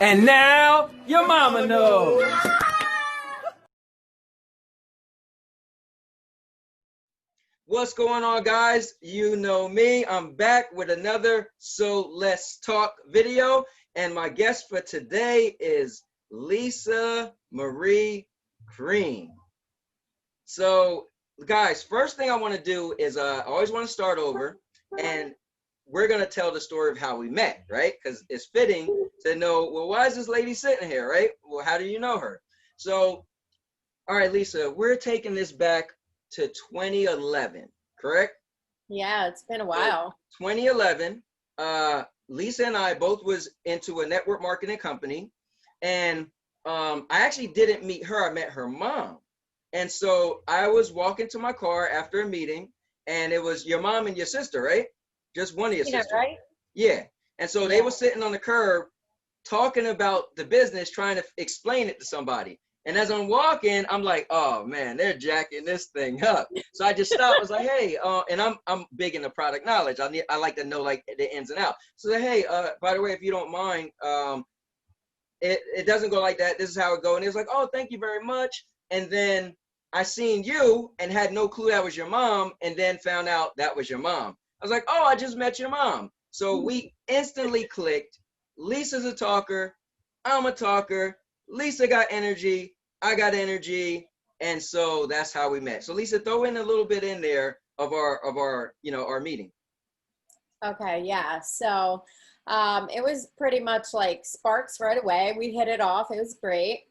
And now your mama knows. What's going on, guys? You know me. I'm back with another So Let's Talk video. And my guest for today is Lisa Marie Green. So, guys, first thing I want to do is I always want to start over. And we're going to tell the story of how we met, right? Because it's fitting to know, well, why is this lady sitting here, right? Well, how do you know her? So, all right, Lisa, we're taking this back to 2011, correct? Yeah, it's been a while. 2011, Lisa and I both was into a network marketing company, and I actually didn't meet her. I met her mom. And so I was walking to my car after a meeting, and it was your mom and your sister, right? Just one of your sisters. Right? Yeah. And so they were sitting on the curb talking about the business, trying to explain it to somebody. And as I'm walking, I'm like, oh man, they're jacking this thing up. So I just stopped. I was like, hey, and I'm big into product knowledge. I like to know like the ins and outs. So hey, by the way, if you don't mind, it doesn't go like that. This is how it goes. And it was like, oh, thank you very much. And then I seen you and had no clue that was your mom, and then found out that was your mom. I was like, oh, I just met your mom. So we instantly clicked. Lisa's a talker. I'm a talker. Lisa got energy. I got energy. And so that's how we met. So Lisa, throw in a little bit in there of our our meeting. Okay, yeah. So it was pretty much like sparks right away. We hit it off. It was great.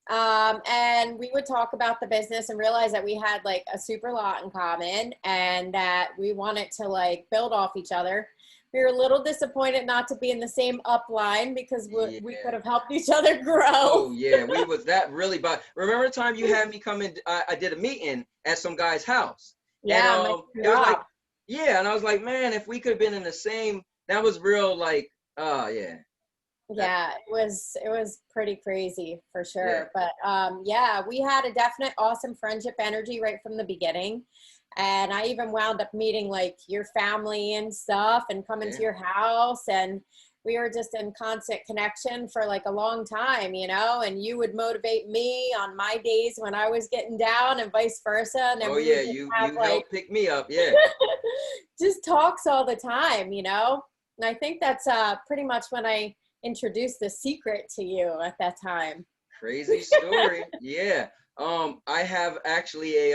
And we would talk about the business and realize that we had like a super lot in common and that we wanted to like build off each other. We were a little disappointed not to be in the same upline because we could have helped each other grow. Oh yeah, we was that really bad. Remember the time you had me come in? I did a meeting at some guy's house. Yeah, and, it was like, yeah, and I was like, man, if we could have been in the same, that was real. Like, oh yeah. Yeah, it was pretty crazy for sure. Yeah. But yeah, we had a definite awesome friendship energy right from the beginning. And I even wound up meeting like your family and stuff and coming to your house, and we were just in constant connection for like a long time, you know, and you would motivate me on my days when I was getting down and vice versa. And then you helped pick me up. Yeah. Just talks all the time, you know? And I think that's pretty much when I introduced The Secret to you at that time. Crazy story. Yeah. I have actually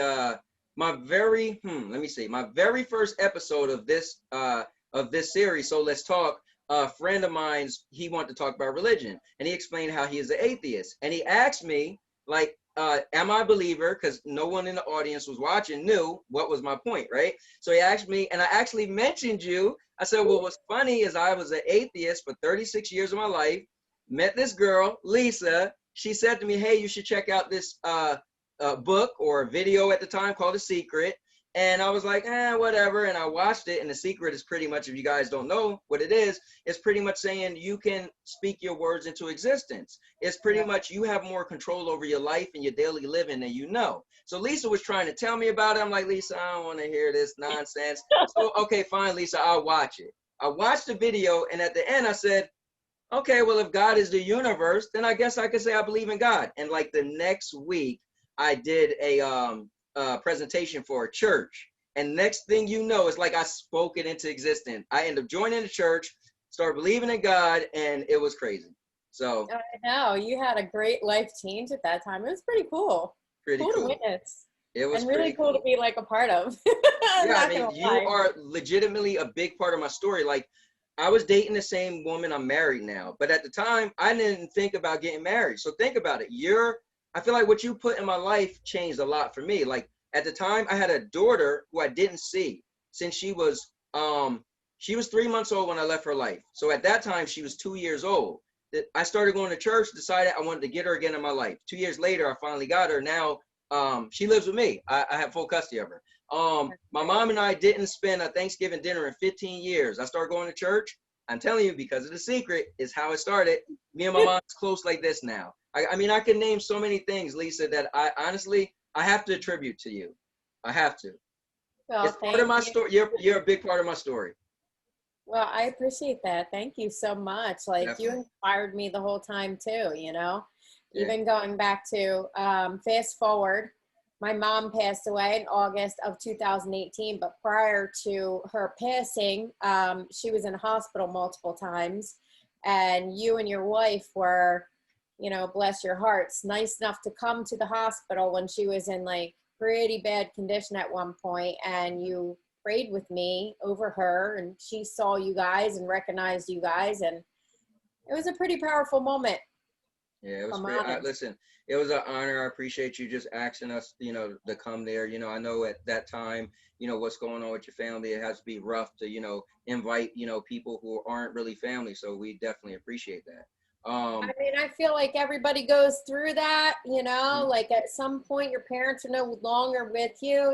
my very first episode of this series, So Let's Talk, a friend of mine's, he wanted to talk about religion, and he explained how he is an atheist, and he asked me like, am I a believer? Because no one in the audience was watching knew what was my point, right? So he asked me, and I actually mentioned you. I said, well, what's funny is I was an atheist for 36 years of my life, met this girl, Lisa. She said to me, hey, you should check out this book or video at the time called The Secret. And I was like, whatever. And I watched it. And The Secret is pretty much, if you guys don't know what it is, it's pretty much saying you can speak your words into existence. It's pretty much you have more control over your life and your daily living than you know. So Lisa was trying to tell me about it. I'm like, Lisa, I don't want to hear this nonsense. So, okay, fine, Lisa, I'll watch it. I watched the video. And at the end, I said, okay, well, if God is the universe, then I guess I could say I believe in God. And like the next week, I did a presentation for a church, and next thing you know, it's like I spoke it into existence. I ended up joining the church, started believing in God, and it was crazy. So I know you had a great life change at that time. It was pretty cool. Cool to witness. It was and really cool to be like a part of. Yeah, I mean, you are legitimately a big part of my story. Like, I was dating the same woman I'm married now, but at the time I didn't think about getting married. So think about it. I feel like what you put in my life changed a lot for me. Like at the time I had a daughter who I didn't see since she was 3 months old when I left her life. So at that time she was 2 years old. I started going to church, decided I wanted to get her again in my life. 2 years later, I finally got her. Now she lives with me. I have full custody of her. My mom and I didn't spend a Thanksgiving dinner in 15 years. I started going to church. I'm telling you, because of The Secret is how it started. Me and my mom's close like this now. I mean, I can name so many things, Lisa, that I honestly have to attribute to you. I have to. Well, it's part of my story. You're a big part of my story. Well, I appreciate that. Thank you so much. Like you Definitely. inspired me the whole time too, Yeah. even going back to fast forward, my mom passed away in August of 2018, but prior to her passing, she was in hospital multiple times, and you and your wife were, bless your hearts, nice enough to come to the hospital when she was in like pretty bad condition at one point, and you prayed with me over her, and she saw you guys and recognized you guys, and it was a pretty powerful moment, Yeah, it if was I'm great. honest. Listen, it was an honor. I appreciate you just asking us, to come there. I know at that time, what's going on with your family. It has to be rough to, invite, people who aren't really family. So we definitely appreciate that. I Um, mean, I feel like everybody goes through that, mhm, like at some point your parents are no longer with you,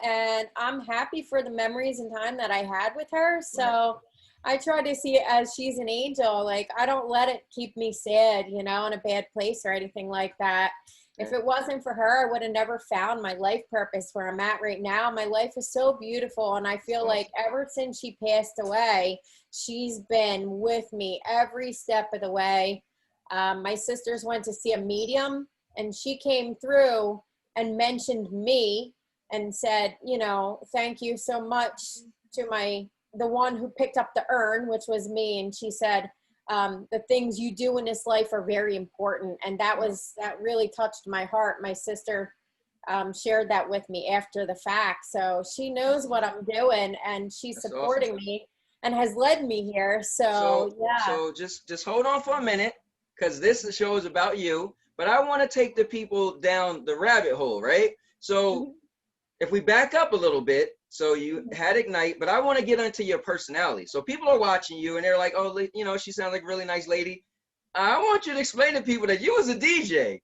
and I'm happy for the memories and time that I had with her. right. So I try to see it as she's an angel. Like I don't let it keep me sad, in a bad place or anything like that. If Yeah, it wasn't for her, I would have never found my life purpose where I'm at right now. My life is so beautiful. And I it's feel like awesome. ever since she passed away, she's been with me every step of the way. My sisters went to see a medium, and she came through and mentioned me and said, thank you so much to the one who picked up the urn, which was me. And she said, the things you do in this life are very important. And that Wow, really touched my heart. My sister shared that with me after the fact. So she that's knows what awesome. I'm doing, and she's That's awesome. supporting me and has led me here. So, So yeah. so just hold on for a minute, because this show is about you. But I want to take the people down the rabbit hole, right? So if we back up a little bit, so you had Ignite, but I want to get into your personality. So people are watching you and they're like, oh, she sounds like a really nice lady. I want you to explain to people that you was a DJ.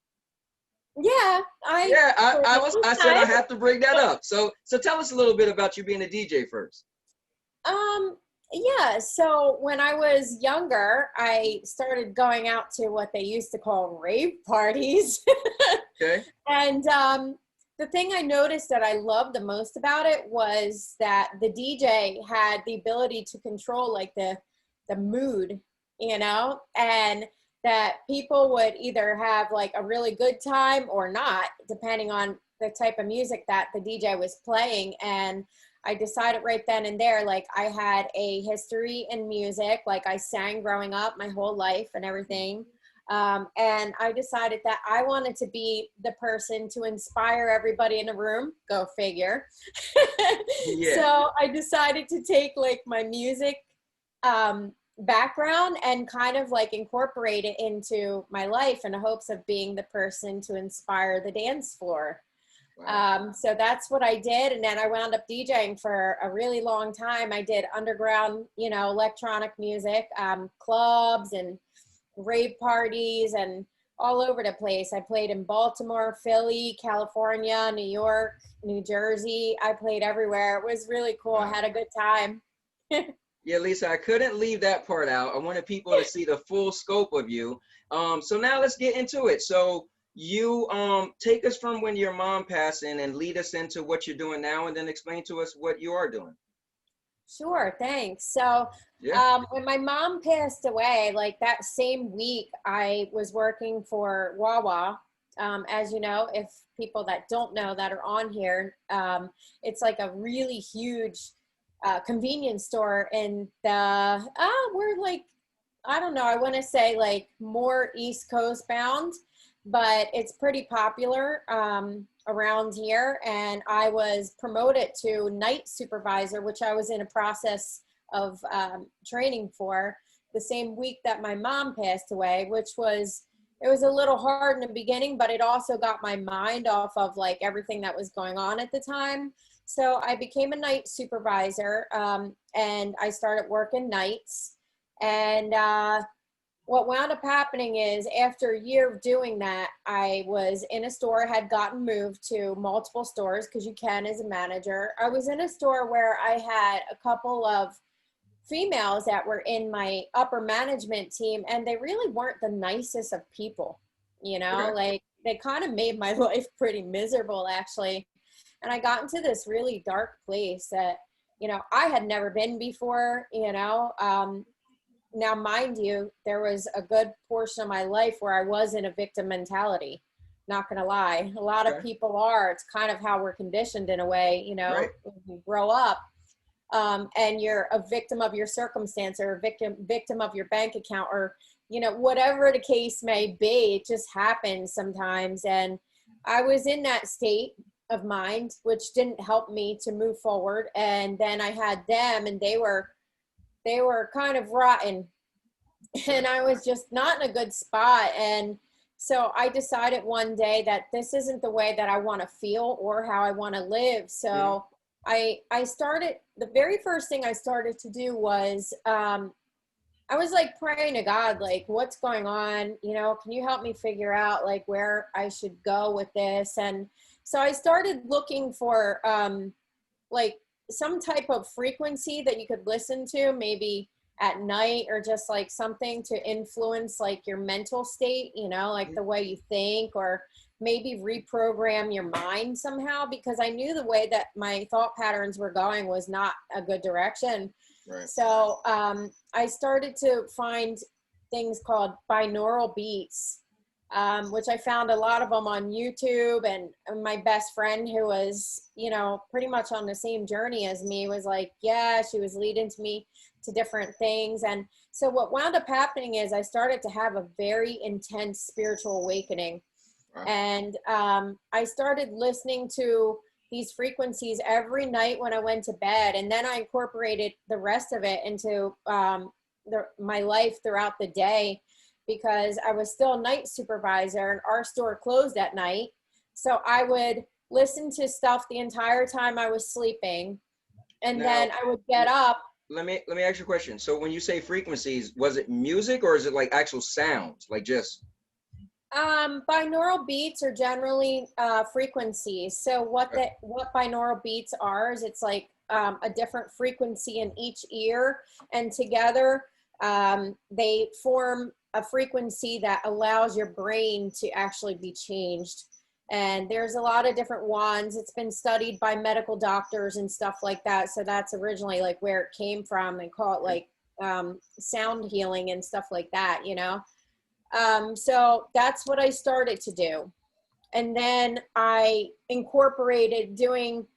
Yeah, Yeah, for a long I said I time. have to bring that up. So tell us a little bit about you being a DJ first. Um, yeah, so when I was younger, I started going out to what they used to call rave parties. Okay. And the thing I noticed that I loved the most about it was that the DJ had the ability to control like the mood, and that people would either have like a really good time or not, depending on the type of music that the DJ was playing. And I decided right then and there, like I had a history in music, like I sang growing up my whole life and everything. And I decided that I wanted to be the person to inspire everybody in the room. Go figure. Yeah. So I decided to take like my music background and kind of like incorporate it into my life in the hopes of being the person to inspire the dance floor. Wow. So that's what I did. And then I wound up DJing for a really long time. I did underground, electronic music, clubs and rave parties and all over the place. I played in Baltimore, Philly, California, New York, New Jersey. I played everywhere. It was really cool. I Wow. had a good time. Yeah, Lisa, I couldn't leave that part out. I wanted people to see the full scope of you. So now let's get into it. So you take us from when your mom passed and lead us into what you're doing now, and then explain to us what you are doing. Sure, thanks. So, Yeah. when my mom passed away, like that same week, I was working for Wawa. As you know, if people that don't know that are on here, it's like a really huge convenience store in we're like, I don't know, I want to say like more East Coast bound, but it's pretty popular around here. And I was promoted to night supervisor, which I was in a process of training for the same week that my mom passed away, it was a little hard in the beginning, but it also got my mind off of like everything that was going on at the time. So I became a night supervisor, and I started working nights. And what wound up happening is after a year of doing that, I was in a store, had gotten moved to multiple stores because you can as a manager. I was in a store where I had a couple of females that were in my upper management team, and they really weren't the nicest of people, Okay. like they kind of made my life pretty miserable actually. And I got into this really dark place that you know, I had never been before, you know. Now, mind you, there was a good portion of my life where I was in a victim mentality. Not gonna lie, a lot of Okay. people are. It's kind of how we're conditioned in a way, you know, Right. when we grow up. And you're a victim of your circumstance, or a victim of your bank account, or, you know, whatever the case may be. It just happens sometimes. And I was in that state of mind, which didn't help me to move forward. And then I had them, and they were kind of rotten, and I was just not in a good spot. And so I decided one day that this isn't the way that I want to feel or how I want to live. So I started, the very first thing I started to do was, I was like praying to God, like, what's going on? You know, can you help me figure out like where I should go with this? And so I started looking for, like some type of frequency that you could listen to, maybe at night, or just like something to influence like your mental state, you know, like the way you think, or maybe reprogram your mind somehow, because I knew the way that my thought patterns were going was not a good direction. Right. So I started to find things called binaural beats, which I found a lot of them on YouTube. And my best friend, who was, you know, pretty much on the same journey as me, was like, yeah, she was leading to me to different things. And so what wound up happening is I started to have a very intense spiritual awakening. Wow. And I started listening to these frequencies every night when I went to bed. And then I incorporated the rest of it into my life throughout the day, because I was still a night supervisor and our store closed at night. So I would listen to stuff the entire time I was sleeping. And Now, then I would get up. let me ask you a question. So when you say frequencies, was it music or is it like actual sounds? Like just Binaural beats are generally frequencies. So what binaural beats are is it's like a different frequency in each ear, and together they form a frequency that allows your brain to actually be changed. And there's a lot of different ones. It's been studied by medical doctors and stuff like that. So that's originally like where it came from, and call it like sound healing and stuff like that, you know? So that's what I started to do. And then I incorporated doing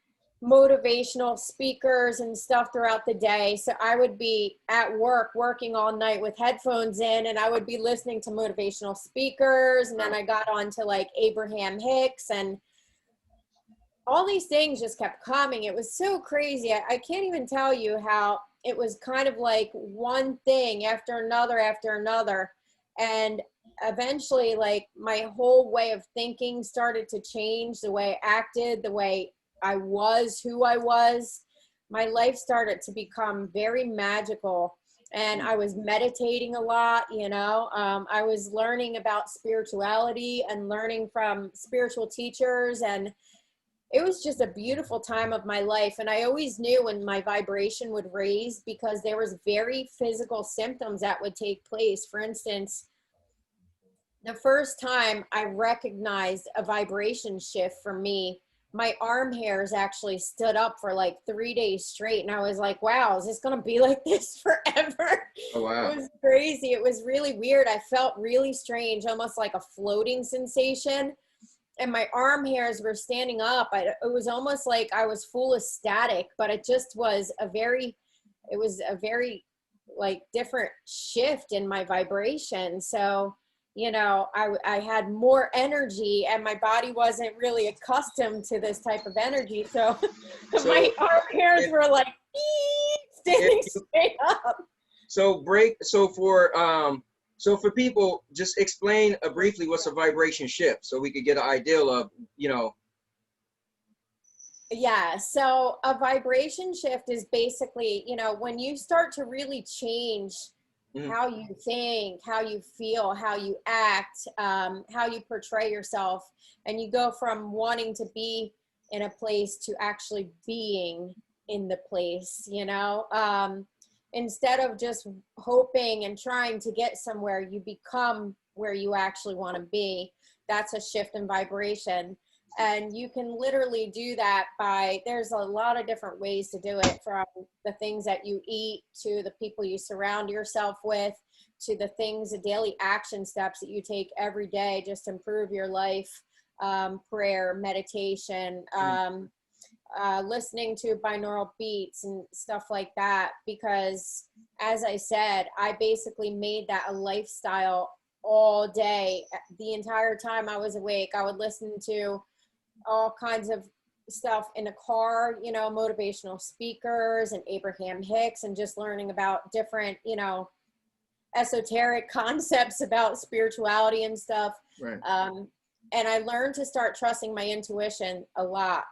motivational speakers and stuff throughout the day. So I would be at work working all night with headphones in, and I would be listening to motivational speakers. And then I got on to like Abraham Hicks, and all these things just kept coming. It was so crazy. I can't even tell you how it was kind of like one thing after another after another. And eventually, like, my whole way of thinking started to change, the way I acted, the way I was, who I was. My life started to become very magical. And I was meditating a lot, you know. I was learning about spirituality and learning from spiritual teachers. And it was just a beautiful time of my life. And I always knew when my vibration would raise, because there was very physical symptoms that would take place. For instance, the first time I recognized a vibration shift for me, my arm hairs actually stood up for like 3 days straight. And I was like, wow, is this going to be like this forever? Oh, wow. It was crazy. It was really weird. I felt really strange, almost like a floating sensation. And my arm hairs were standing up. It was almost like I was full of static, but it was a very like different shift in my vibration. So, you know, I had more energy, and my body wasn't really accustomed to this type of energy. So, my arm hairs were like standing straight up. So for people, just explain briefly what's a vibration shift, so we could get an idea of, you know. Yeah, so a vibration shift is basically, you know, when you start to really change how you think, how you feel, how you act, how you portray yourself, and you go from wanting to be in a place to actually being in the place, you know. Instead of just hoping and trying to get somewhere, you become where you actually want to be. That's a shift in vibration. And you can literally do that by, there's a lot of different ways to do it, from the things that you eat, to the people you surround yourself with, to the things, the daily action steps that you take every day just to improve your life. Prayer, meditation, listening to binaural beats and stuff like that. Because as I said, I basically made that a lifestyle all day. The entire time I was awake, I would listen to all kinds of stuff in a car, you know, motivational speakers and Abraham Hicks, and just learning about different, you know, esoteric concepts about spirituality and stuff. Right. And I learned to start trusting my intuition a lot.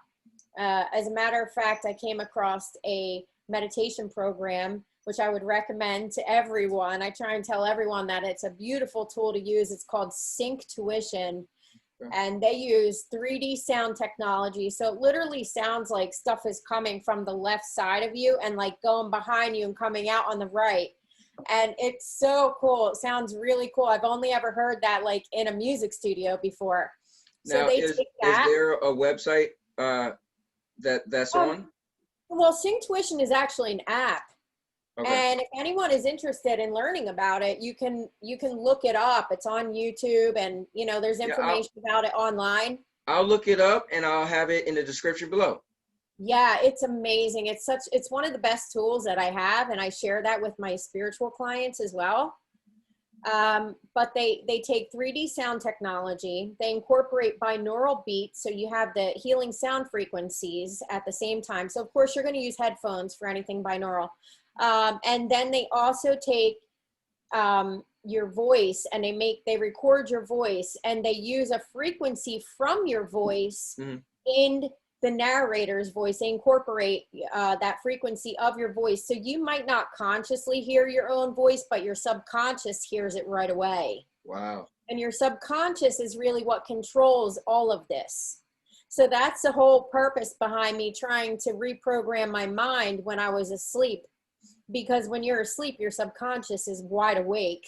As a matter of fact, I came across a meditation program, which I would recommend to everyone. I try and tell everyone that it's a beautiful tool to use. It's called Synctuition. And they use 3D sound technology. So it literally sounds like stuff is coming from the left side of you and like going behind you and coming out on the right. And it's so cool. It sounds really cool. I've only ever heard that like in a music studio before. So Now, they take that. Is there a website that's on? Well, Synctuition is actually an app. Okay. And if anyone is interested in learning about it, you can look it up. It's on YouTube, and you know, there's information about it online. I'll look it up and I'll have it in the description below. Yeah, it's amazing. It's one of the best tools that I have, and I share that with my spiritual clients as well. But they take 3D sound technology. They incorporate binaural beats, so you have the healing sound frequencies at the same time. So of course you're going to use headphones for anything binaural. And then they also take your voice, and they record your voice, and they use a frequency from your voice in the narrator's voice. They incorporate that frequency of your voice. So you might not consciously hear your own voice, but your subconscious hears it right away. Wow. And your subconscious is really what controls all of this. So that's the whole purpose behind me trying to reprogram my mind when I was asleep. Because when you're asleep, your subconscious is wide awake.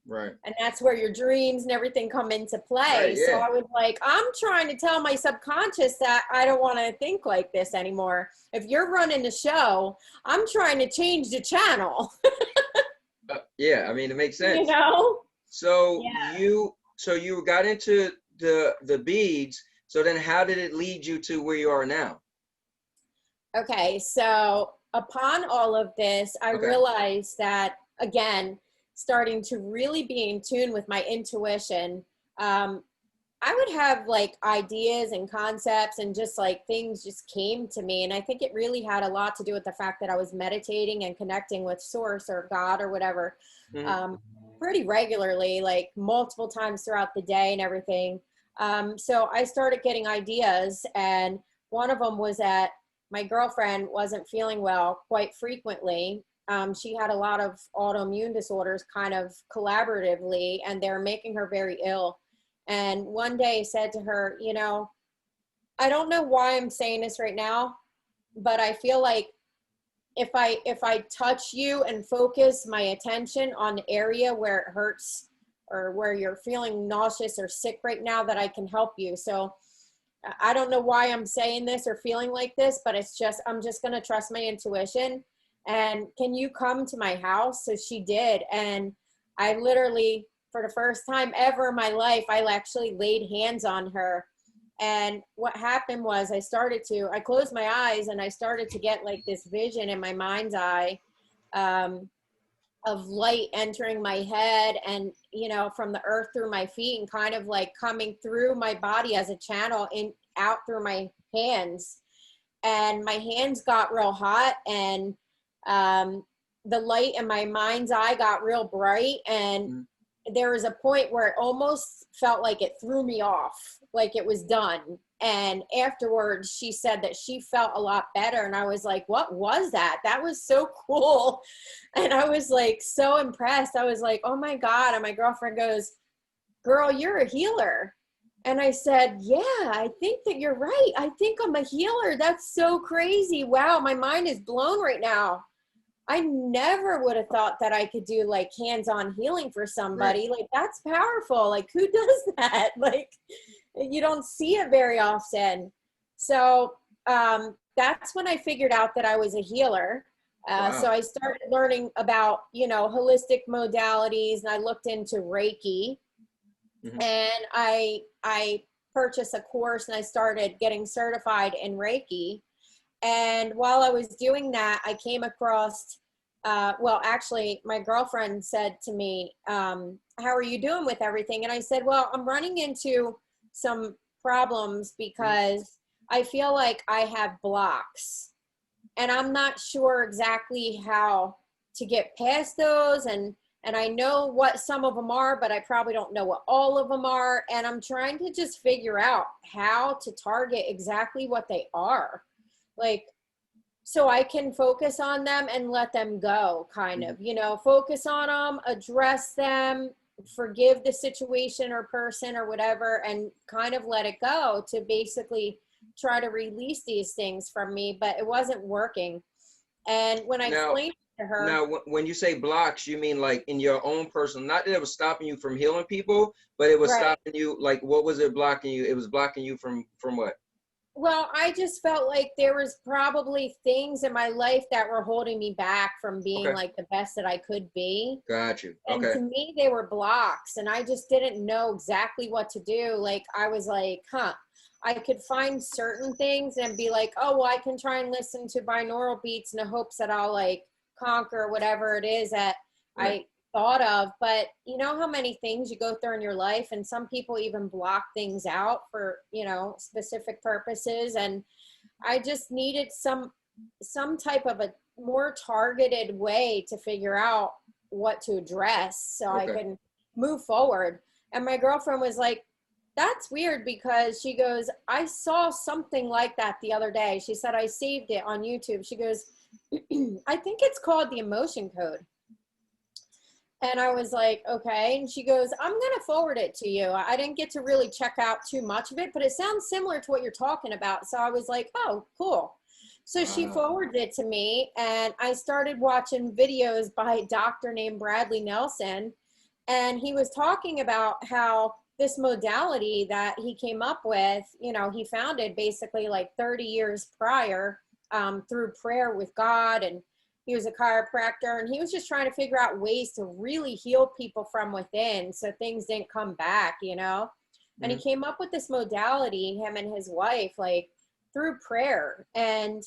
Right. And that's where your dreams and everything come into play. Right, yeah. So I was like, I'm trying to tell my subconscious that I don't want to think like this anymore. If you're running the show, I'm trying to change the channel. Yeah, I mean, it makes sense. You know? So Yeah. you got into the beads. So then how did it lead you to where you are now? Okay, so upon all of this, I realized that, again, starting to really be in tune with my intuition, I would have like ideas and concepts and just like things just came to me. And I think it really had a lot to do with the fact that I was meditating and connecting with source or God or whatever, pretty regularly, like multiple times throughout the day and everything. So I started getting ideas, and one of them was that my girlfriend wasn't feeling well quite frequently. She had a lot of autoimmune disorders kind of collaboratively, and they're making her very ill. And one day I said to her, you know, I don't know why I'm saying this right now, but I feel like if I touch you and focus my attention on the area where it hurts or where you're feeling nauseous or sick right now, that I can help you. So I don't know why I'm saying this or feeling like this, but I'm just going to trust my intuition. And can you come to my house? So she did. And I literally, for the first time ever in my life, I actually laid hands on her. And what happened was I closed my eyes and I started to get like this vision in my mind's eye of light entering my head and, you know, from the earth through my feet and kind of like coming through my body as a channel out through my hands. And my hands got real hot, and the light in my mind's eye got real bright. And there was a point where it almost felt like it threw me off, like it was done. And afterwards she said that she felt a lot better. And I was like, what was that? That was so cool. And I was like, so impressed. I was like, oh my God. And my girlfriend goes, girl, you're a healer. And I said, yeah, I think that you're right. I think I'm a healer. That's so crazy. Wow. My mind is blown right now. I never would have thought that I could do like hands-on healing for somebody. Like, that's powerful. Like, who does that? Like, you don't see it very often. So that's when I figured out that I was a healer. So I started learning about, you know, holistic modalities, and I looked into Reiki. And I purchased a course, and I started getting certified in Reiki. And while I was doing that, I came across, well, actually, my girlfriend said to me, how are you doing with everything? And I said, well, I'm running into some problems because I feel like I have blocks. And I'm not sure exactly how to get past those. And I know what some of them are, but I probably don't know what all of them are. And I'm trying to just figure out how to target exactly what they are. Like, so I can focus on them and let them go, kind of, you know, focus on them, address them, forgive the situation or person or whatever, and kind of let it go to basically try to release these things from me. But it wasn't working. And when I explained it to her. Now, when you say blocks, you mean like in your own personal, not that it was stopping you from healing people, but it was stopping you, like, what was it blocking you? It was blocking you from what? Well, I just felt like there was probably things in my life that were holding me back from being like the best that I could be. Got you. And to me, they were blocks, and I just didn't know exactly what to do. Like, I was like, I could find certain things and be like, oh, well, I can try and listen to binaural beats in the hopes that I'll like conquer whatever it is that I thought of. But you know how many things you go through in your life, and some people even block things out for, you know, specific purposes. And I just needed some type of a more targeted way to figure out what to address so I can move forward. And my girlfriend was like, that's weird, because she goes, I saw something like that the other day. She said, I saved it on YouTube. She goes, I think it's called the emotion code. And I was like, okay. And she goes, I'm going to forward it to you. I didn't get to really check out too much of it, but it sounds similar to what you're talking about. So I was like, oh, cool. So she forwarded it to me, and I started watching videos by a doctor named Bradley Nelson. And he was talking about how this modality that he came up with, you know, he founded basically like 30 years prior through prayer with God. And he was a chiropractor, and he was just trying to figure out ways to really heal people from within so things didn't come back, you know. And he came up with this modality, him and his wife, like through prayer. And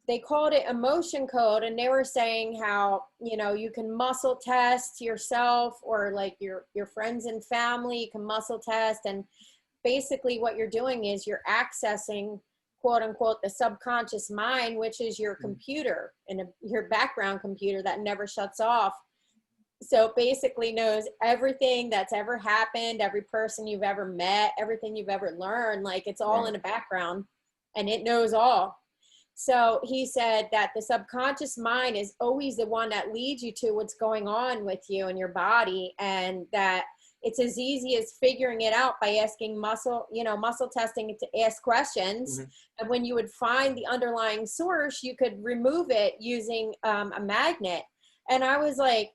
they called it emotion code. And they were saying how, you know, you can muscle test yourself, or like your friends and family, you can muscle test. And basically what you're doing is you're accessing, quote unquote, the subconscious mind, which is your computer, and your background computer that never shuts off. So it basically knows everything that's ever happened, every person you've ever met, everything you've ever learned. Like, it's all in the background, and it knows all. So he said that the subconscious mind is always the one that leads you to what's going on with you and your body, and that it's as easy as figuring it out by asking muscle testing to ask questions. And when you would find the underlying source, you could remove it using a magnet. And I was like,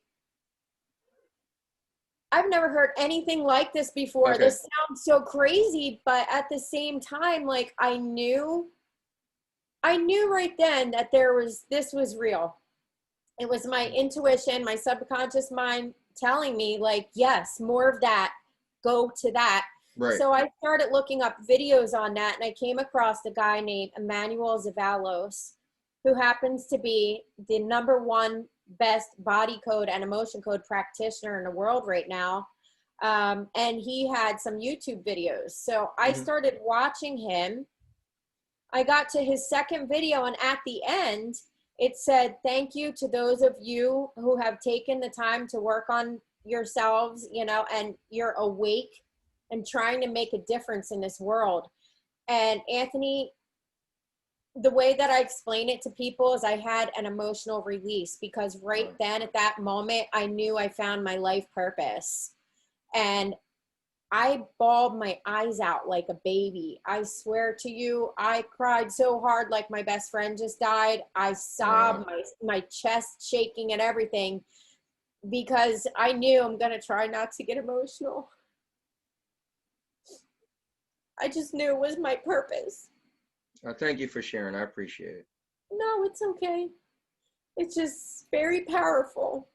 I've never heard anything like this before. This sounds so crazy, but at the same time, like, I knew right then that this was real. It was my intuition, my subconscious mind telling me, like, yes, more of that, go to that. So I started looking up videos on that, and I came across a guy named Emmanuel Zavalos, who happens to be the #1 best body code and emotion code practitioner in the world right now. And he had some YouTube videos. So I started watching him. I got to his second video, and at the end, it said, thank you to those of you who have taken the time to work on yourselves, you know, and you're awake and trying to make a difference in this world. And Anthony, the way that I explain it to people is I had an emotional release, because right then at that moment, I knew I found my life purpose. And I bawled my eyes out like a baby. I swear to you, I cried so hard like my best friend just died. I sobbed, Wow. my chest shaking and everything, because I knew, I'm going to try not to get emotional. I just knew it was my purpose. Thank you for sharing. I appreciate it. No, it's okay. It's just very powerful.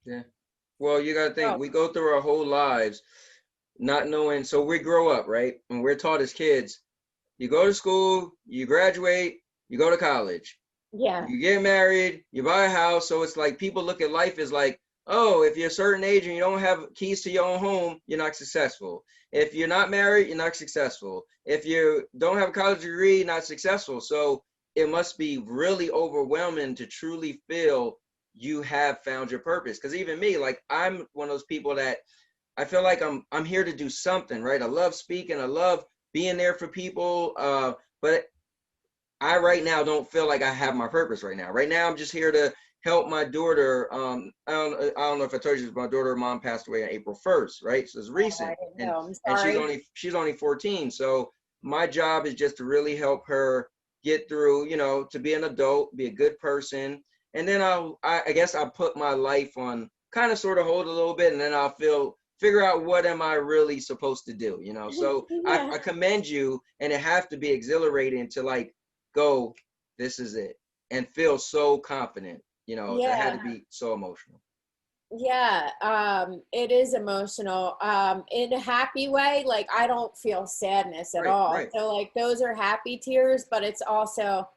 Yeah. Well, you got to think, Oh, we go through our whole lives not knowing. So we grow up, right? And we're taught as kids, you go to school, you graduate, you go to college, yeah. you get married, you buy a house. So it's like people look at life as like, oh, if you're a certain age and you don't have keys to your own home, you're not successful. If you're not married, you're not successful. If you don't have a college degree, you're not successful. So it must be really overwhelming to truly feel you have found your purpose. Because even me, like I'm one of those people that I feel like I'm here to do something, right? I love speaking, I love being there for people. But I right now don't feel like I have my purpose right now. Right now, I'm just here to help my daughter. I don't know if I told you, my daughter mom passed away on April 1st, right? So it's Oh, I recent, didn't and know. I'm and she's sorry. only she's only 14. So my job is just to really help her get through, to be an adult, be a good person, and then I guess I'll put my life on kind of sort of hold a little bit, and then I'll figure out what am I really supposed to do. So I, Yeah. I commend you, and it has to be exhilarating to like go, this is it, and feel so confident. That had to Yeah. be so emotional. Yeah, it is emotional. In a happy way, like I don't feel sadness at Right, all. right. So like those are happy tears, but it's also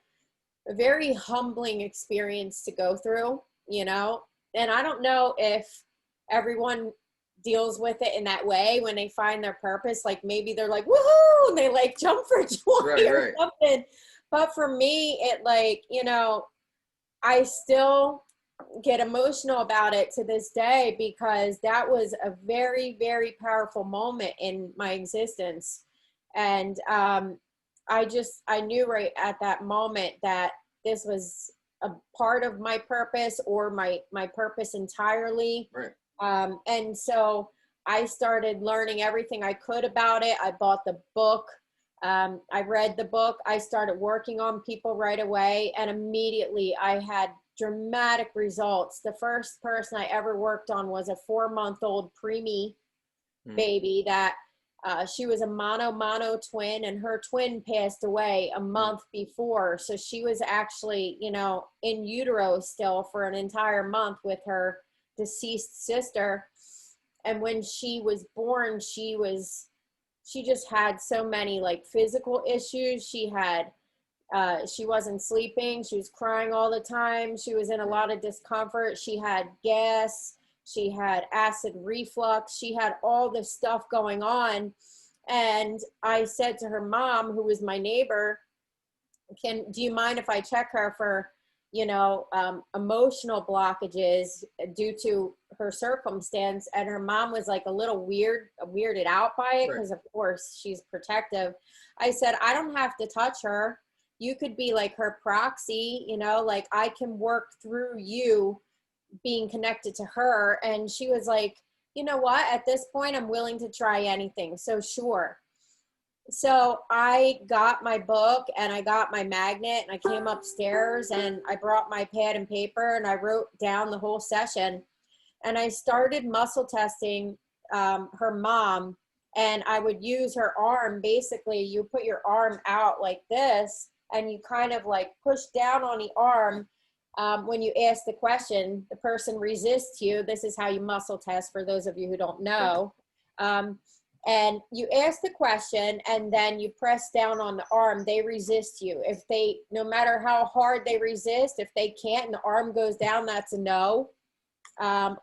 a very humbling experience to go through, you know? And I don't know if everyone deals with it in that way when they find their purpose. Like maybe they're like, woohoo, and they like jump for Right, joy or right. something. But for me, it like, I still get emotional about it to this day because that was a very, very powerful moment in my existence. And I knew right at that moment that this was a part of my purpose or my purpose entirely. Right. And so I started learning everything I could about it. I bought the book. I read the book. I started working on people right away, and immediately I had dramatic results. The first person I ever worked on was a 4-month-old preemie Mm. baby that she was a mono twin, and her twin passed away a Mm. month before. So she was actually, in utero still for an entire month with her deceased sister. And when she was born, she just had so many like physical issues. She wasn't sleeping. She was crying all the time. She was in a Right. lot of discomfort. She had gas. She had acid reflux. She had all this stuff going on. And I said to her mom, who was my neighbor, do you mind if I check her for, emotional blockages due to her circumstance? And her mom was like a little weirded out by it Right. because of course she's protective. I said, I don't have to touch her. You could be like her proxy, like I can work through you being connected to her. And she was like, you know what? At this point, I'm willing to try anything. So sure. So I got my book and I got my magnet and I came upstairs and I brought my pad and paper and I wrote down the whole session, and I started muscle testing her mom. And I would use her arm. Basically, you put your arm out like this and you kind of like push down on the arm. When you ask the question, the person resists you. This is how you muscle test for those of you who don't know. Um, and you ask the question and then you press down on the arm. They resist you. If they, no matter how hard they resist, if they can't and the arm goes down, that's a no.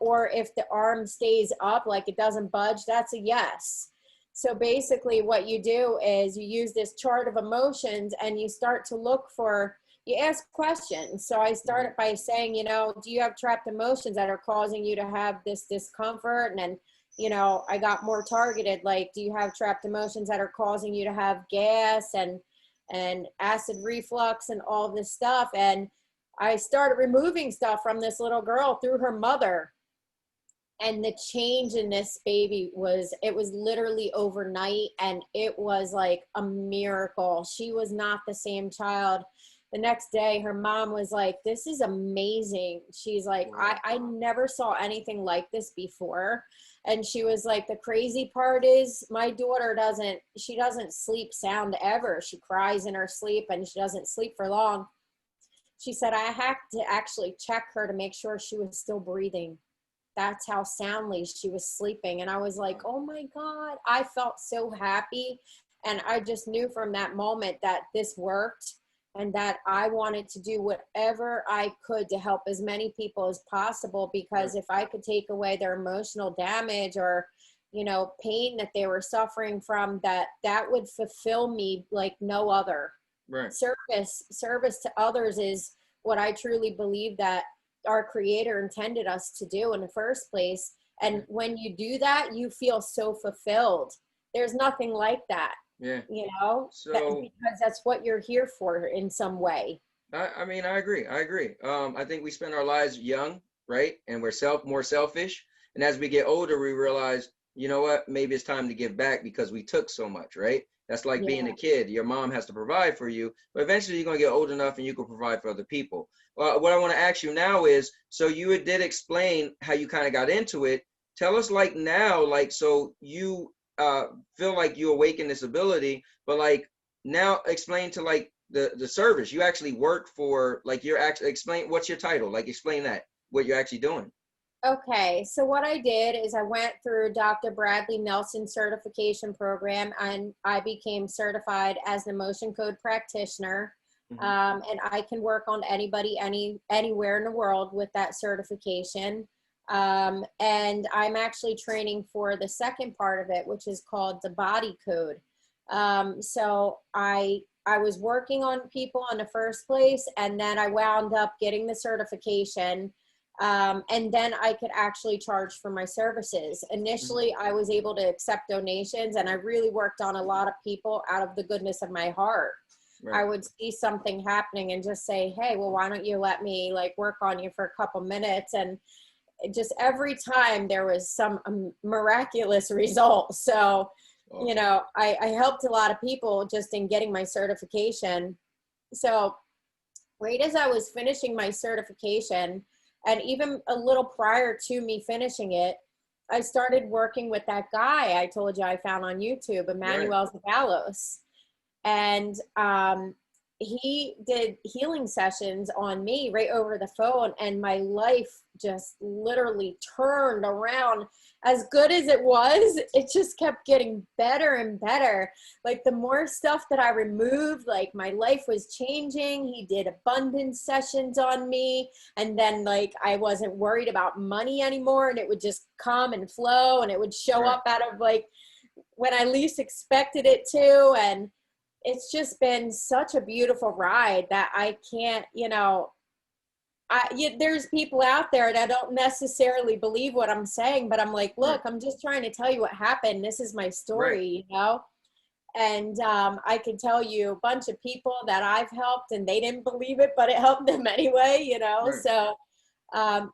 Or if the arm stays up, like it doesn't budge, that's a yes. So basically what you do is you use this chart of emotions and you start to look for, you ask questions. So I started by saying, do you have trapped emotions that are causing you to have this discomfort? And then, I got more targeted, like, do you have trapped emotions that are causing you to have gas and acid reflux and all this stuff? And I started removing stuff from this little girl through her mother. And the change in this baby it was literally overnight, and it was like a miracle. She was not the same child. The next day, her mom was like, this is amazing. She's like, I never saw anything like this before. And she was like, the crazy part is my daughter doesn't sleep sound ever. She cries in her sleep and she doesn't sleep for long. She said, I had to actually check her to make sure she was still breathing. That's how soundly she was sleeping. And I was like, oh my God, I felt so happy. And I just knew from that moment that this worked, and that I wanted to do whatever I could to help as many people as possible, because if I could take away their emotional damage or, you know, pain that they were suffering from, that would fulfill me like no other. Right. Service to others is what I truly believe that our Creator intended us to do in the first place. And when you do that, you feel so fulfilled. There's nothing like that. Yeah. You know, because that's what you're here for in some way. I mean, I agree. I think we spend our lives young, right? And we're more selfish. And as we get older, we realize, you know what, maybe it's time to give back because we took so much, right? That's like being a kid. Your mom has to provide for you, but eventually you're going to get old enough and you can provide for other people. What I want to ask you now is, so you did explain how you kind of got into it. Tell us like now, like, so you feel like you awaken this ability, but like now explain to like the service. You actually work for, like, you're actually, explain what's your title, like explain that, what you're actually doing. Okay, so what I did is I went through Dr. Bradley Nelson certification program, and I became certified as an emotion code practitioner. And I can work on anybody, anywhere in the world with that certification. And I'm actually training for the second part of it, which is called the body code. So I was working on people in the first place, and then I wound up getting the certification. And then I could actually charge for my services. Initially, I was able to accept donations, and I really worked on a lot of people out of the goodness of my heart. Right. I would see something happening and just say, hey, well, why don't you let me like work on you for a couple minutes? And just every time there was some miraculous result. So, you know, I helped a lot of people just in getting my certification. So right as I was finishing my certification, and even a little prior to me finishing it, I started working with that guy I told you I found on YouTube, Emmanuel Zavalos. And he did healing sessions on me right over the phone, and my life just literally turned around. As good as it was, it just kept getting better and better. Like the more stuff that I removed, like my life was changing. He did abundance sessions on me, and then like I wasn't worried about money anymore, and it would just come and flow, and it would show up out of like when I least expected it to. And it's just been such a beautiful ride that I can't, you know, there's people out there that don't necessarily believe what I'm saying, but I'm like, look, I'm just trying to tell you what happened. This is my story, you know? And I can tell you a bunch of people that I've helped and they didn't believe it, but it helped them anyway, you know? So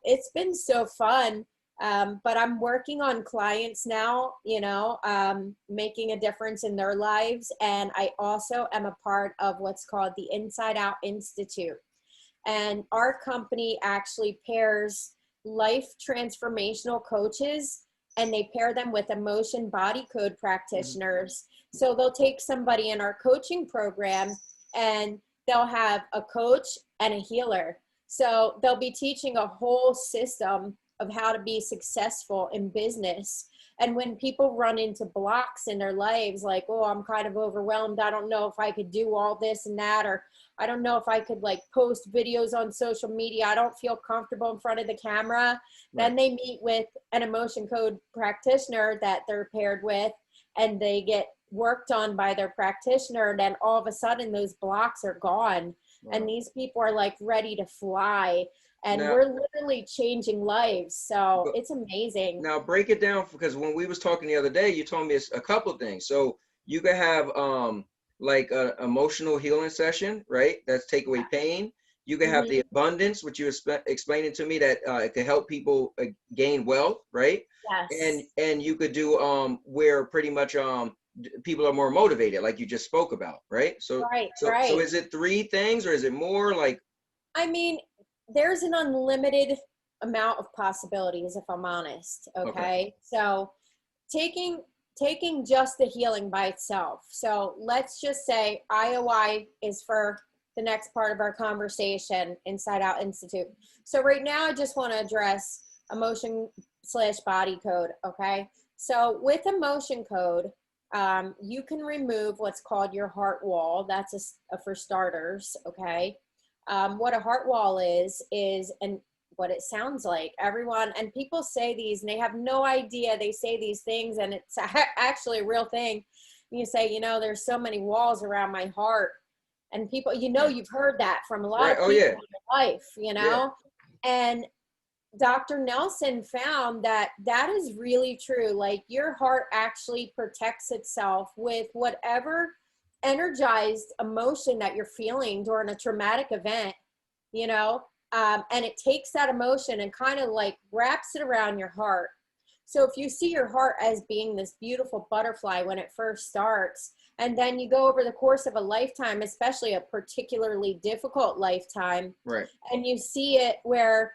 it's been so fun. But I'm working on clients now, you know, making a difference in their lives. And I also am a part of what's called the Inside Out Institute. And our company actually pairs life transformational coaches, and they pair them with emotion body code practitioners. So they'll take somebody in our coaching program, and they'll have a coach and a healer. So they'll be teaching a whole system of how to be successful in business. And when people run into blocks in their lives, like, oh, I'm kind of overwhelmed, I don't know if I could do all this and that, or I don't know if I could like post videos on social media, I don't feel comfortable in front of the camera, then they meet with an emotion code practitioner that they're paired with, and they get worked on by their practitioner. And then all of a sudden those blocks are gone. And these people are like ready to fly. And we're literally changing lives. So it's amazing. Now break it down, because when we was talking the other day, you told me it's a couple of things. So you could have like an emotional healing session, right? That's take away pain. You can have the abundance, which you explaining to me that it can help people gain wealth, right? Yes. And you could do where pretty much people are more motivated, like you just spoke about, right? So Right, so right. is it 3 things, or is it more like? I mean, there's an unlimited amount of possibilities, if I'm honest. Okay. So taking just the healing by itself. So let's just say IOI is for the next part of our conversation, Inside Out Institute. So right now I just want to address emotion/body code. Okay. So with emotion code, you can remove what's called your heart wall. That's for starters. Okay. What a heart wall is, and what it sounds like. Everyone, and people say these and they have no idea they say these things, and it's actually a real thing. You say, there's so many walls around my heart, and people, you've heard that from a lot of people in your life, and Dr. Nelson found that is really true. Like, your heart actually protects itself with whatever energized emotion that you're feeling during a traumatic event, and it takes that emotion and kind of like wraps it around your heart. So if you see your heart as being this beautiful butterfly when it first starts, and then you go over the course of a lifetime, especially a particularly difficult lifetime, Right. and you see it where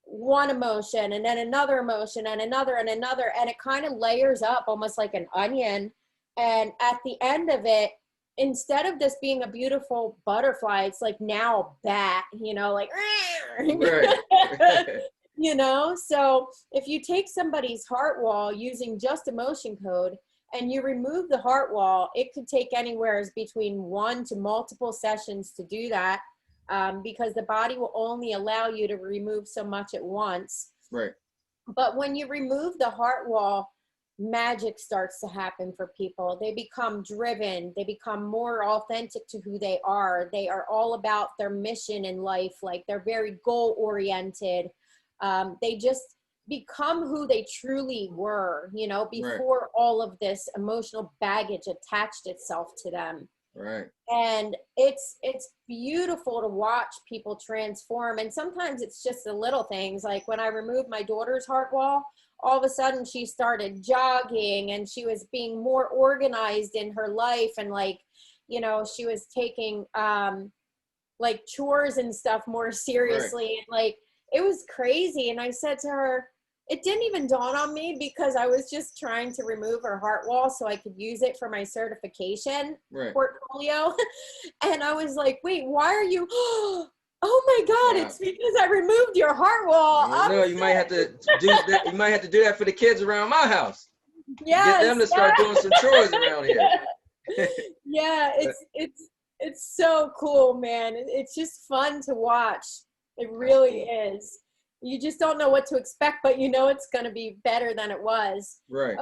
one emotion and then another emotion and another, and it kind of layers up almost like an onion. And at the end of it, instead of this being a beautiful butterfly, it's like now a bat, like, right. So if you take somebody's heart wall using just emotion code and you remove the heart wall, it could take anywhere between 1 to multiple sessions to do that, because the body will only allow you to remove so much at once. Right. But when you remove the heart wall, magic starts to happen for people. They become driven. They become more authentic to who they are. They are all about their mission in life. Like, they're very goal oriented. They just become who they truly were, before all of this emotional baggage attached itself to them. Right. And it's beautiful to watch people transform. And sometimes it's just the little things. Like, when I removed my daughter's heart wall, all of a sudden she started jogging, and she was being more organized in her life. And she was taking like chores and stuff more seriously. Right. And like, it was crazy. And I said to her, it didn't even dawn on me, because I was just trying to remove her heart wall so I could use it for my certification portfolio. And I was like, wait, why are you, oh my God, It's because I removed your heart wall. No, you might have to do that. You might have to do that for the kids around my house. Get them to start doing some chores around here. Yeah, it's so cool, man. It's just fun to watch. It really is. You just don't know what to expect, but it's going to be better than it was. Right.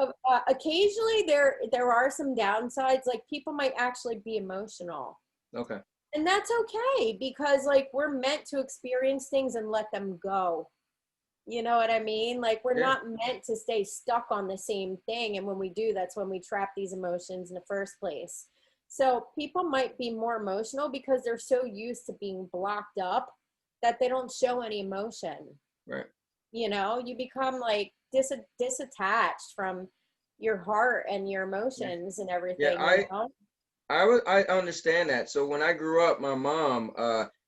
Occasionally there are some downsides. Like, people might actually be emotional. Okay. And that's okay, because like, we're meant to experience things and let them go. You know what I mean? Like, we're not meant to stay stuck on the same thing. And when we do, that's when we trap these emotions in the first place. So people might be more emotional because they're so used to being blocked up that they don't show any emotion. Right. You become like disattached from your heart and your emotions and everything. I understand that. So when I grew up, my mom,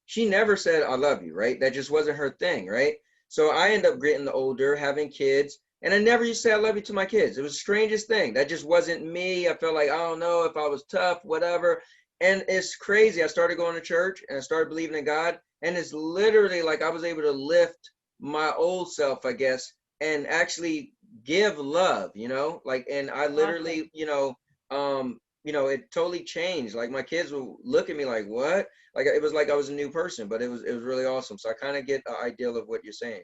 she never said I love you, right? That just wasn't her thing, right? So I ended up getting older, having kids, and I never used to say I love you to my kids. It was the strangest thing. That just wasn't me. I felt like, I don't know if I was tough, whatever. And it's crazy. I started going to church and I started believing in God. And it's literally like I was able to lift my old self, I guess, and actually give love, and I literally, it totally changed. Like, my kids will look at me like, what? Like, it was like I was a new person, but it was really awesome. So I kind of get the ideal of what you're saying,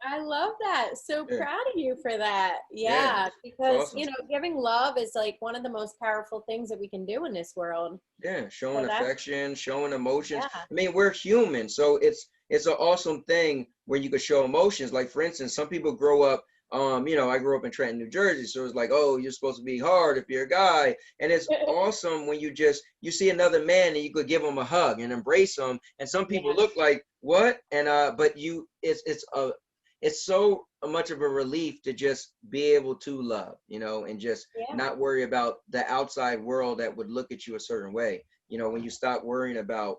I love that. So proud of you for that. Yeah, because, awesome. Giving love is like one of the most powerful things that we can do in this world. Yeah, showing affection, showing emotions. Yeah. I mean, we're human, so it's an awesome thing where you can show emotions. Like, for instance, some people grow up You know, I grew up in Trenton, New Jersey, so it's like, oh, you're supposed to be hard if you're a guy. And it's awesome when you see another man and you could give him a hug and embrace him. And some people look like, what? And but it's so much of a relief to just be able to love, you know, and just not worry about the outside world that would look at you a certain way. You know, when you stop worrying about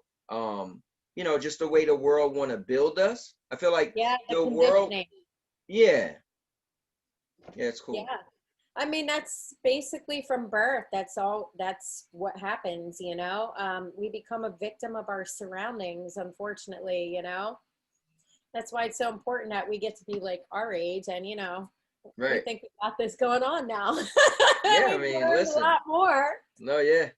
you know, just the way the world want to build us. I feel like the world, yeah, it's cool. Yeah. I mean, that's basically from birth. That's what happens, you know. We become a victim of our surroundings, unfortunately, you know. That's why it's so important that we get to be like our age and, you know, we think we got this going on now. Yeah, I mean, listen. A lot more. No, yeah,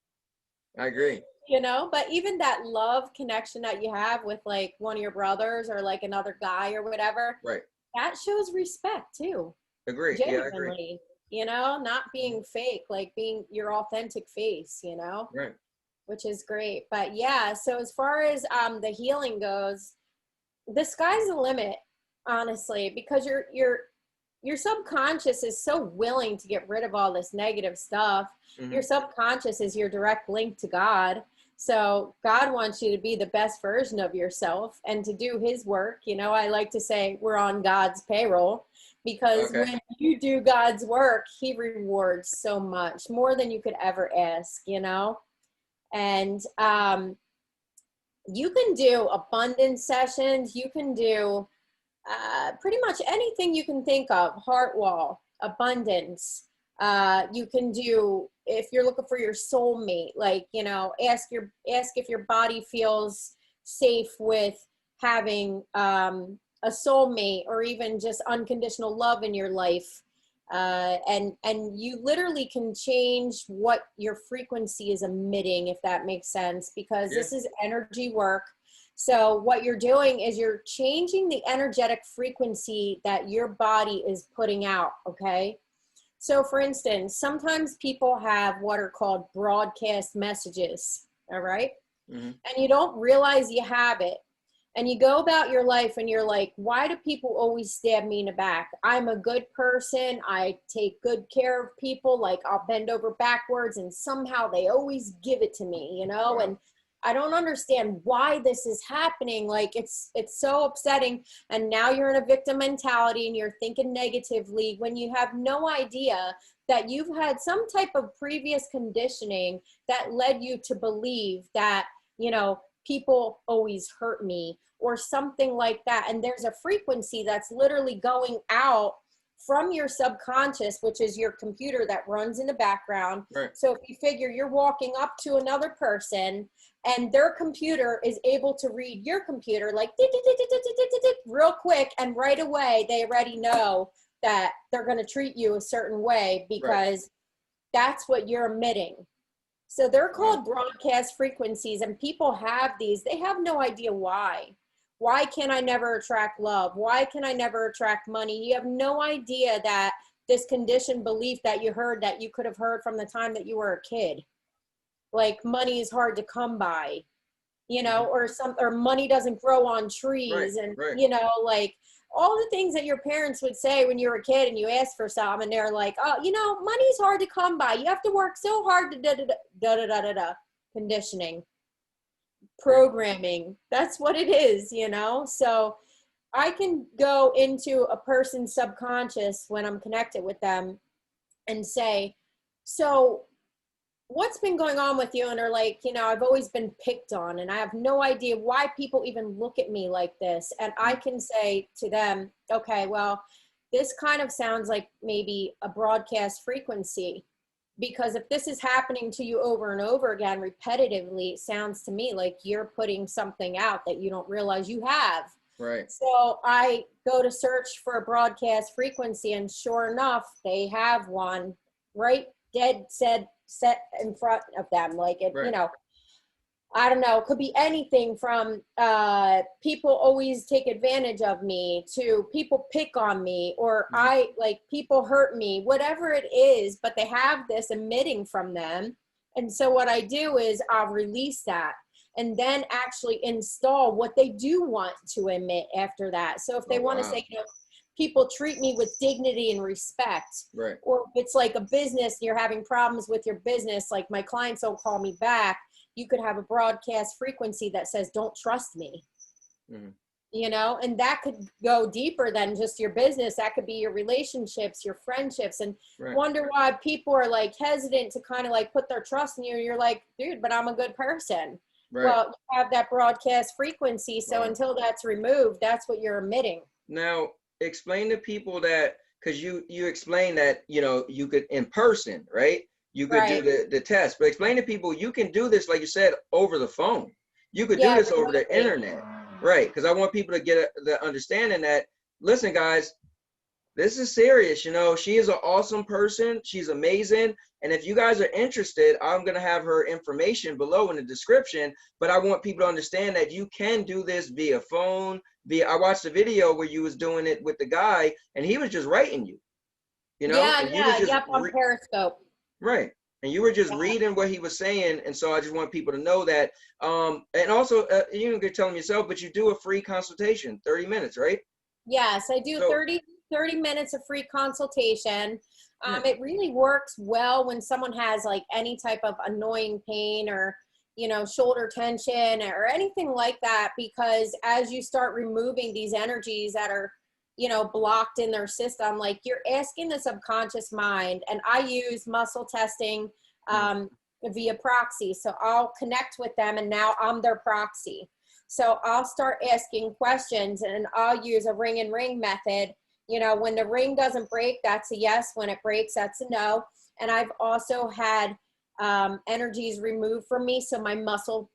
I agree. You know, but even that love connection that you have with like one of your brothers or like another guy or whatever, that shows respect too. Agree. Genuinely, yeah, I agree. You know, not being fake, like being your authentic face, you know, which is great. But yeah, so as far as the healing goes, the sky's the limit, honestly, because your subconscious is so willing to get rid of all this negative stuff. Your subconscious is your direct link to God. So God wants you to be the best version of yourself and to do his work. You know, I like to say we're on God's payroll because when you do God's work, he rewards so much more than you could ever ask, you know? And you can do abundance sessions. You can do pretty much anything you can think of. Heart wall, abundance. You can do, if you're looking for your soulmate, like, you know, ask if your body feels safe with having a soulmate or even just unconditional love in your life. And you literally can change what your frequency is emitting, if that makes sense, because this is energy work. So what you're doing is you're changing the energetic frequency that your body is putting out, okay? So for instance, sometimes people have what are called broadcast messages, all right? And you don't realize you have it. And you go about your life and you're like, why do people always stab me in the back? I'm a good person. I take good care of people. Like I'll bend over backwards and somehow they always give it to me, you know? And I don't understand why this is happening. Like it's so upsetting. And now you're in a victim mentality and you're thinking negatively when you have no idea that you've had some type of previous conditioning that led you to believe that, you know, people always hurt me or something like that. And there's a frequency that's literally going out from your subconscious, which is your computer that runs in the background. So if you figure you're walking up to another person and their computer is able to read your computer like real quick, and right away they already know that they're going to treat you a certain way because that's what you're emitting. So they're called broadcast frequencies, and people have these. They have no idea why. Why can I never attract love? Why can I never attract money? You have no idea that this conditioned belief that you heard, that you could have heard from the time that you were a kid, like money is hard to come by, you know, or money doesn't grow on trees, and you know, like all the things that your parents would say when you were a kid and you asked for something and they're like, oh, you know, money's hard to come by. You have to work so hard to da-da-da-da-da. Conditioning, programming, that's what it is, you know? So I can go into a person's subconscious when I'm connected with them and say, so what's been going on with you? And they're like, you know, I've always been picked on and I have no idea why people even look at me like this. And I can say to them, okay, well, this kind of sounds like maybe a broadcast frequency, because if this is happening to you over and over again repetitively, it sounds to me like you're putting something out that you don't realize you have. So I go to search for a broadcast frequency, and sure enough, they have one dead set in front of them. Like it, you know, I don't know, it could be anything from people always take advantage of me to people pick on me, or I like people hurt me, whatever it is, but they have this emitting from them. And so what I do is I'll release that and then actually install what they do want to emit after that. So if they want to say, you know, people treat me with dignity and respect. Right. Or if it's like a business, you're having problems with your business, like my clients don't call me back, you could have a broadcast frequency that says, don't trust me. Mm-hmm. You know, and that could go deeper than just your business. That could be your relationships, your friendships, and wonder why people are like hesitant to kind of like put their trust in you. You're like, dude, but I'm a good person. Right. Well, you have that broadcast frequency. So until that's removed, that's what you're emitting. Now, explain to people that, because you explained that, you know, you could in person, right? You could do the test, but explain to people you can do this, like you said, over the phone. You could do this over the internet. Right, because I want people to get the understanding that, listen, guys, this is serious. You know, she is an awesome person. She's amazing. And if you guys are interested, I'm going to have her information below in the description. But I want people to understand that you can do this via phone. I watched a video where you was doing it with the guy, and he was just writing you. You know? On Periscope. Right. And you were just reading what he was saying. And so I just want people to know that. And also, you can tell them yourself, but you do a free consultation, 30 minutes, right? Yes, I do 30 minutes of free consultation. It really works well when someone has like any type of annoying pain or, you know, shoulder tension or anything like that, because as you start removing these energies that are, you know, blocked in their system, like you're asking the subconscious mind. And I use muscle testing via proxy. So I'll connect with them and now I'm their proxy. So I'll start asking questions and I'll use a ring and ring method. You know, when the ring doesn't break, that's a yes. When it breaks, that's a no. And I've also had energies removed from me. So my muscle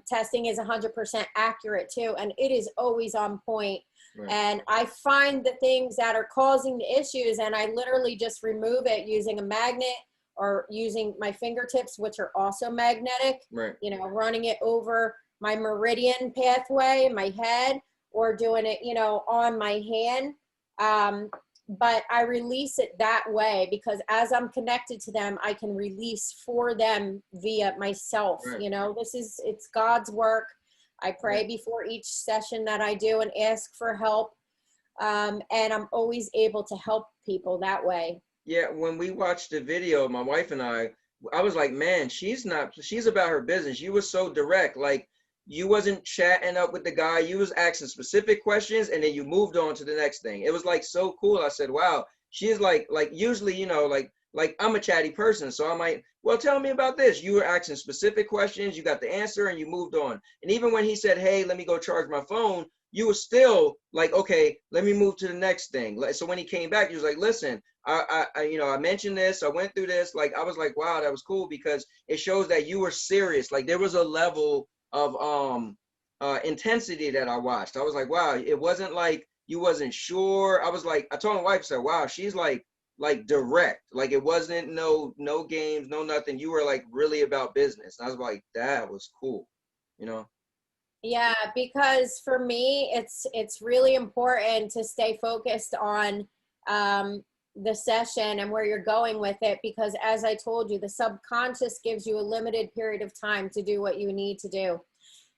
testing is 100% accurate too. And it is always on point. Right. And I find the things that are causing the issues and I literally just remove it using a magnet or using my fingertips, which are also magnetic, you know, running it over my meridian pathway in my head or doing it, you know, on my hand. But I release it that way because as I'm connected to them, I can release for them via myself. You know, it's God's work. I pray before each session that I do and ask for help. And I'm always able to help people that way. Yeah, when we watched the video, my wife and I was like, man, she's about her business. You were so direct. Like, you wasn't chatting up with the guy. You was asking specific questions and then you moved on to the next thing. It was like so cool. I said, wow, she is like usually, you know, like I'm a chatty person. So I might, well, tell me about this. You were asking specific questions. You got the answer and you moved on. And even when he said, hey, let me go charge my phone, you were still like, okay, let me move to the next thing. So when he came back, he was like, listen, I you know, I mentioned this, I went through this. Like, I was like, wow, that was cool because it shows that you were serious. Like there was a level of intensity that I watched. I was like, wow, it wasn't like you wasn't sure. I was like, I told my wife, I said, wow, she's like direct. Like it wasn't no games, no nothing. You were like really about business. And I was like, that was cool, you know? Yeah, because for me, it's really important to stay focused on the session and where you're going with it, because as I told you, the subconscious gives you a limited period of time to do what you need to do.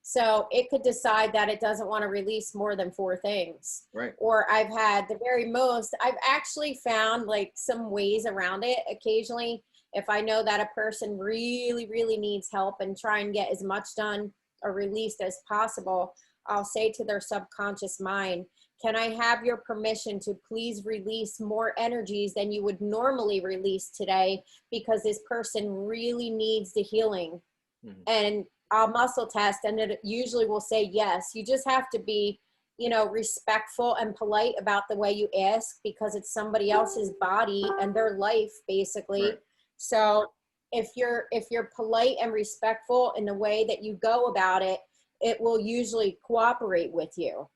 So it could decide that it doesn't want to release more than 4 things. Right. Or I've had the very most, I've actually found like some ways around it. Occasionally, if I know that a person really, really needs help and try and get as much done or released as possible, I'll say to their subconscious mind, can I have your permission to please release more energies than you would normally release today because this person really needs the healing? Mm-hmm. And I'll muscle test and it usually will say yes. You just have to be, you know, respectful and polite about the way you ask because it's somebody else's body and their life basically. Right. So if you're polite and respectful in the way that you go about it, it will usually cooperate with you.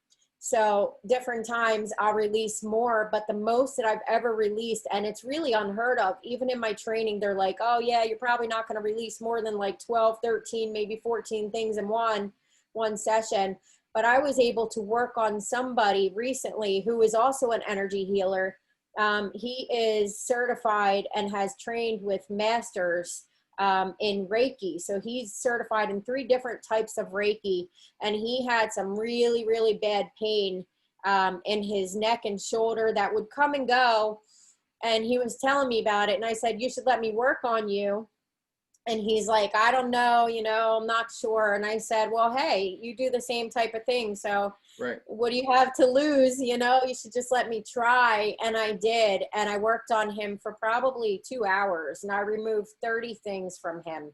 So different times I'll release more, but the most that I've ever released, and it's really unheard of, even in my training, they're like, oh yeah, you're probably not going to release more than like 12, 13, maybe 14 things in one session. But I was able to work on somebody recently who is also an energy healer. He is certified and has trained with masters in Reiki. So he's certified in 3 different types of Reiki, and he had some really, really bad pain in his neck and shoulder that would come and go. And he was telling me about it. And I said, you should let me work on you. And he's like, I don't know, I'm not sure. And I said, well, hey, you do the same type of thing. So Right. what do you have to lose? You should just let me try. And I did. And I worked on him for probably 2 hours, and I removed 30 things from him.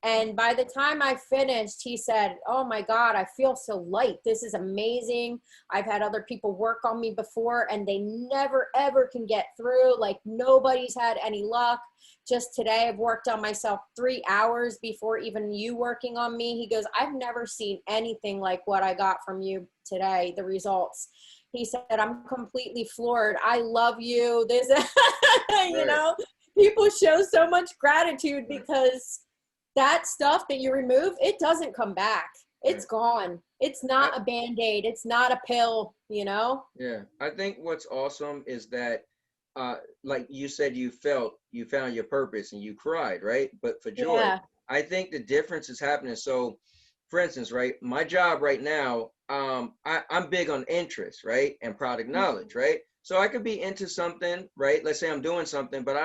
And by the time I finished, he said, oh my God, I feel so light. This is amazing. I've had other people work on me before and they never, ever can get through. Like nobody's had any luck. Just today, I've worked on myself 3 hours before even you working on me. He goes, I've never seen anything like what I got from you today, the results. He said, I'm completely floored. I love you. This, people show so much gratitude because that stuff that you remove, it doesn't come back. It's gone. It's not a Band-Aid. It's not a pill, Yeah. I think what's awesome is that, like you said, you found your purpose and you cried, right? But for joy, I think the difference is happening. So for instance, right, my job right now, I'm big on interest, right? And product knowledge, right? So I could be into something, right? Let's say I'm doing something, but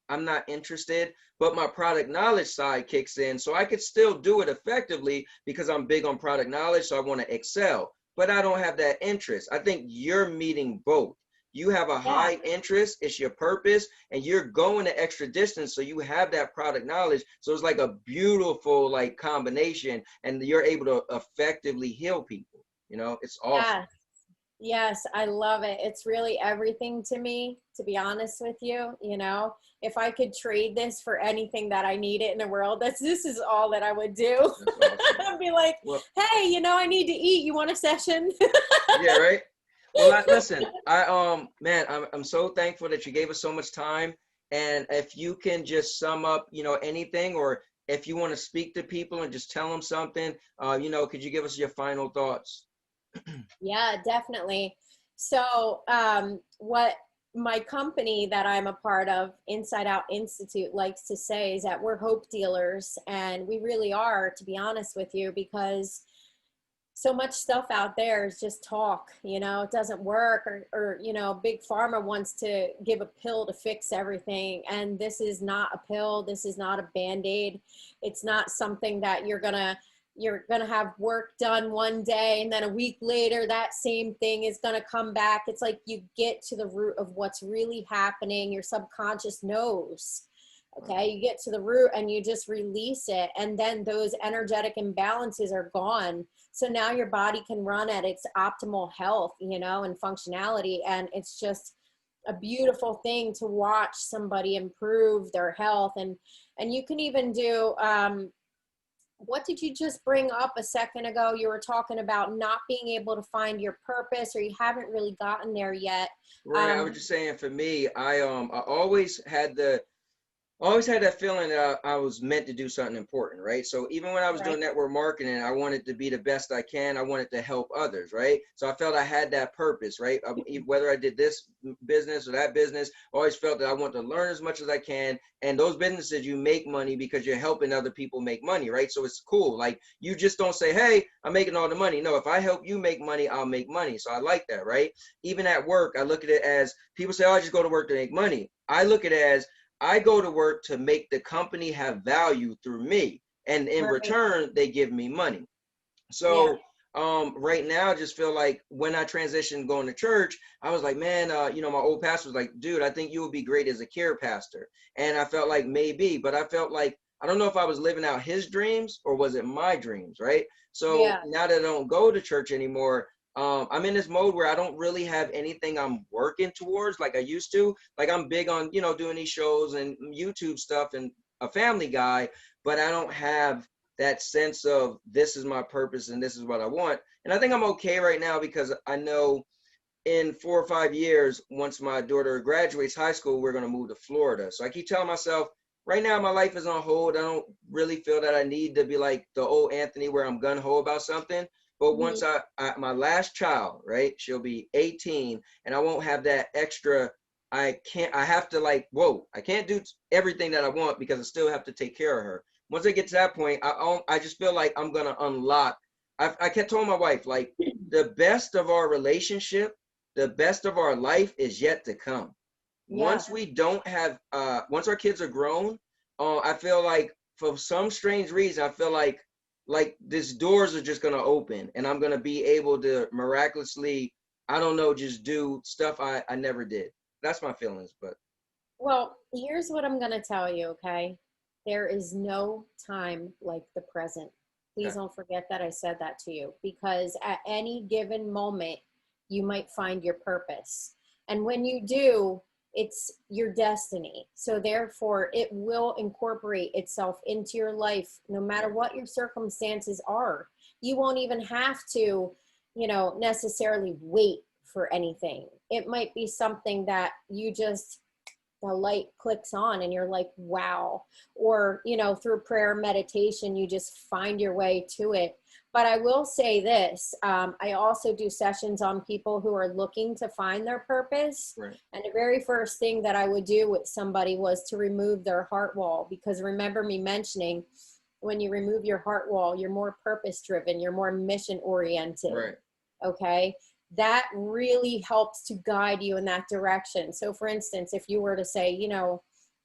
I'm not interested, but my product knowledge side kicks in. So I could still do it effectively because I'm big on product knowledge. So I want to excel, but I don't have that interest. I think you're meeting both. You have a high interest, it's your purpose, and you're going the extra distance. So you have that product knowledge. So it's like a beautiful like combination, and you're able to effectively heal people. It's awesome. Yes, I love it. It's really everything to me, to be honest with you. If I could trade this for anything that I needed in the world, this is all that I would do. Awesome. I'd be like, hey, I need to eat. You want a session? Yeah, right. Well, listen, man, I'm so thankful that you gave us so much time. And if you can just sum up, anything, or if you want to speak to people and just tell them something, could you give us your final thoughts? Yeah, definitely. So what my company that I'm a part of, Inside Out Institute, likes to say is that we're hope dealers. And we really are, to be honest with you, because so much stuff out there is just talk, it doesn't work, or big pharma wants to give a pill to fix everything. And this is not a pill. This is not a Band-Aid. It's not something that you're going to have work done one day, and then a week later, that same thing is going to come back. It's like you get to the root of what's really happening. Your subconscious knows. Okay, you get to the root and you just release it, and then those energetic imbalances are gone. So now your body can run at its optimal health, and functionality. And it's just a beautiful thing to watch somebody improve their health. And you can even do, what did you just bring up a second ago? You were talking about not being able to find your purpose, or you haven't really gotten there yet. Right. I was just saying, for me, I always had that feeling that I was meant to do something important, right? So even when I was doing network marketing, I wanted to be the best I can. I wanted to help others, right? So I felt I had that purpose, right? Whether I did this business or that business, I always felt that I want to learn as much as I can. And those businesses, you make money because you're helping other people make money, right? So it's cool. Like, you just don't say, hey, I'm making all the money. No, if I help you make money, I'll make money. So I like that, right? Even at work, I look at it as, people say, oh, I just go to work to make money. I look at it as, I go to work to make the company have value through me, and in return, they give me money. So right now, I just feel like when I transitioned going to church, I was like, man, my old pastor was like, dude, I think you would be great as a care pastor. And I felt like maybe, but I felt like, I don't know if I was living out his dreams or was it my dreams, right? So now that I don't go to church anymore, I'm in this mode where I don't really have anything I'm working towards like I used to. Like, I'm big on, doing these shows and YouTube stuff and a family guy, but I don't have that sense of this is my purpose and this is what I want. And I think I'm okay right now because I know in 4 or 5 years, once my daughter graduates high school, we're going to move to Florida. So I keep telling myself, right now, my life is on hold. I don't really feel that I need to be like the old Anthony where I'm gun-ho about something. But once my last child, right, she'll be 18, and I won't have that extra, I have to like, I can't do everything that I want because I still have to take care of her. Once I get to that point, I just feel like I'm going to unlock. I kept telling my wife, like, the best of our relationship the best of our life is yet to come. Yeah. Once we don't have, once our kids are grown, I feel like for some strange reason, I feel like these doors are just gonna open, and I'm gonna be able to miraculously, I don't know, just do stuff I never did. That's my feelings, but. Well, here's what I'm going to tell you, okay? There is no time like the present. Please don't forget that I said that to you, because at any given moment, you might find your purpose. And when you do, it's your destiny. So therefore, it will incorporate itself into your life, no matter what your circumstances are. You won't even have to, necessarily wait for anything. It might be something that you just, the light clicks on and you're like, wow. Or, through prayer, meditation, you just find your way to it. But I will say this, I also do sessions on people who are looking to find their purpose. Right. And the very first thing that I would do with somebody was to remove their heart wall, because remember me mentioning, when you remove your heart wall, you're more purpose driven, you're more mission oriented. Right. Okay. That really helps to guide you in that direction. So for instance, if you were to say,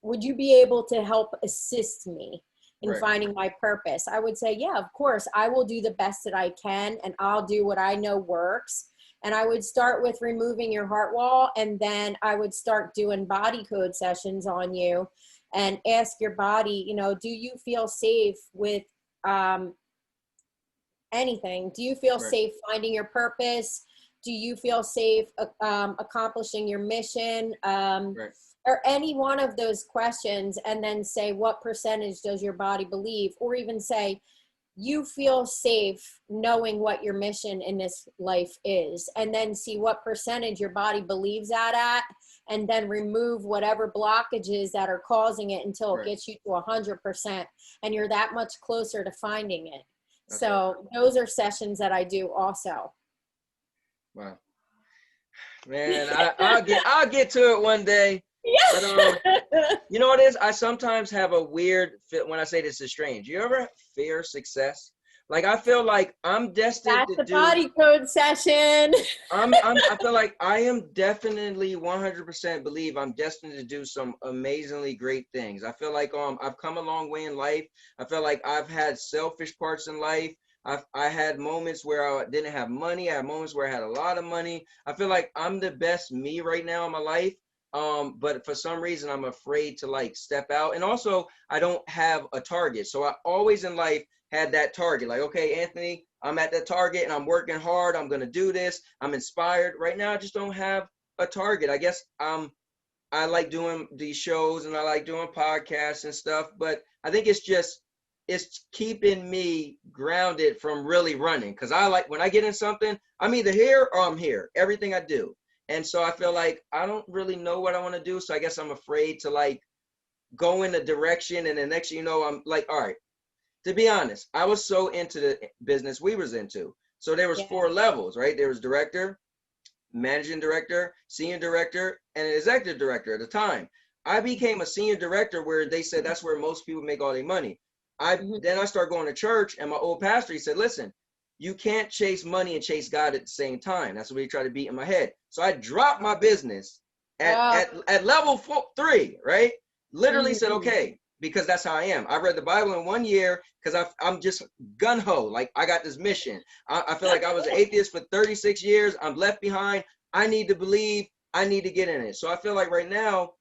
would you be able to help assist me in finding my purpose? I would say, yeah, of course, I will do the best that I can, and I'll do what I know works. And I would start with removing your heart wall, and then I would start doing body code sessions on you and ask your body, do you feel safe with anything? Do you feel safe finding your purpose? Do you feel safe accomplishing your mission? Or any one of those questions, and then say, what percentage does your body believe? Or even say, you feel safe knowing what your mission in this life is, and then see what percentage your body believes that at, and then remove whatever blockages that are causing it until it gets you to 100%, and you're that much closer to finding it. Okay. So those are sessions that I do also. Wow, man, I'll get to it one day. Yeah. But, you know what it is? I sometimes have a weird fit when I say this is strange. You ever fear success? Like, I feel like I'm destined That's to the body code session. I feel like I am definitely 100% believe I'm destined to do some amazingly great things. I feel like I've come a long way in life. I feel like I've had selfish parts in life. I had moments where I didn't have money. I had moments where I had a lot of money. I feel like I'm the best me right now in my life. But for some reason, I'm afraid to step out. And also, I don't have a target. So I always in life had that target. Like, okay, Anthony, I'm at that target and I'm working hard. I'm going to do this. I'm inspired. Right now, I just don't have a target. I guess I like doing these shows and I like doing podcasts and stuff. But I think it's keeping me grounded from really running. Because when I get in something, I'm either here or I'm here. Everything I do. And so I feel like I don't really know what I want to do. So I guess I'm afraid to go in a direction. And the next thing you know, I'm like, all right, to be honest, I was so into the business we was into. So there was 4 levels, right? There was director, managing director, senior director, and an executive director at the time. I became a senior director where they said that's where most people make all their money. Then I started going to church, and my old pastor, he said, listen, you can't chase money and chase God at the same time. That's what he tried to beat in my head. So I dropped my business at level 3, right? Literally said, okay, because that's how I am. I read the Bible in 1 year because I'm just gung-ho. Like, I got this mission. I feel like I was an atheist for 36 years. I'm left behind. I need to believe. I need to get in it. So I feel like right now,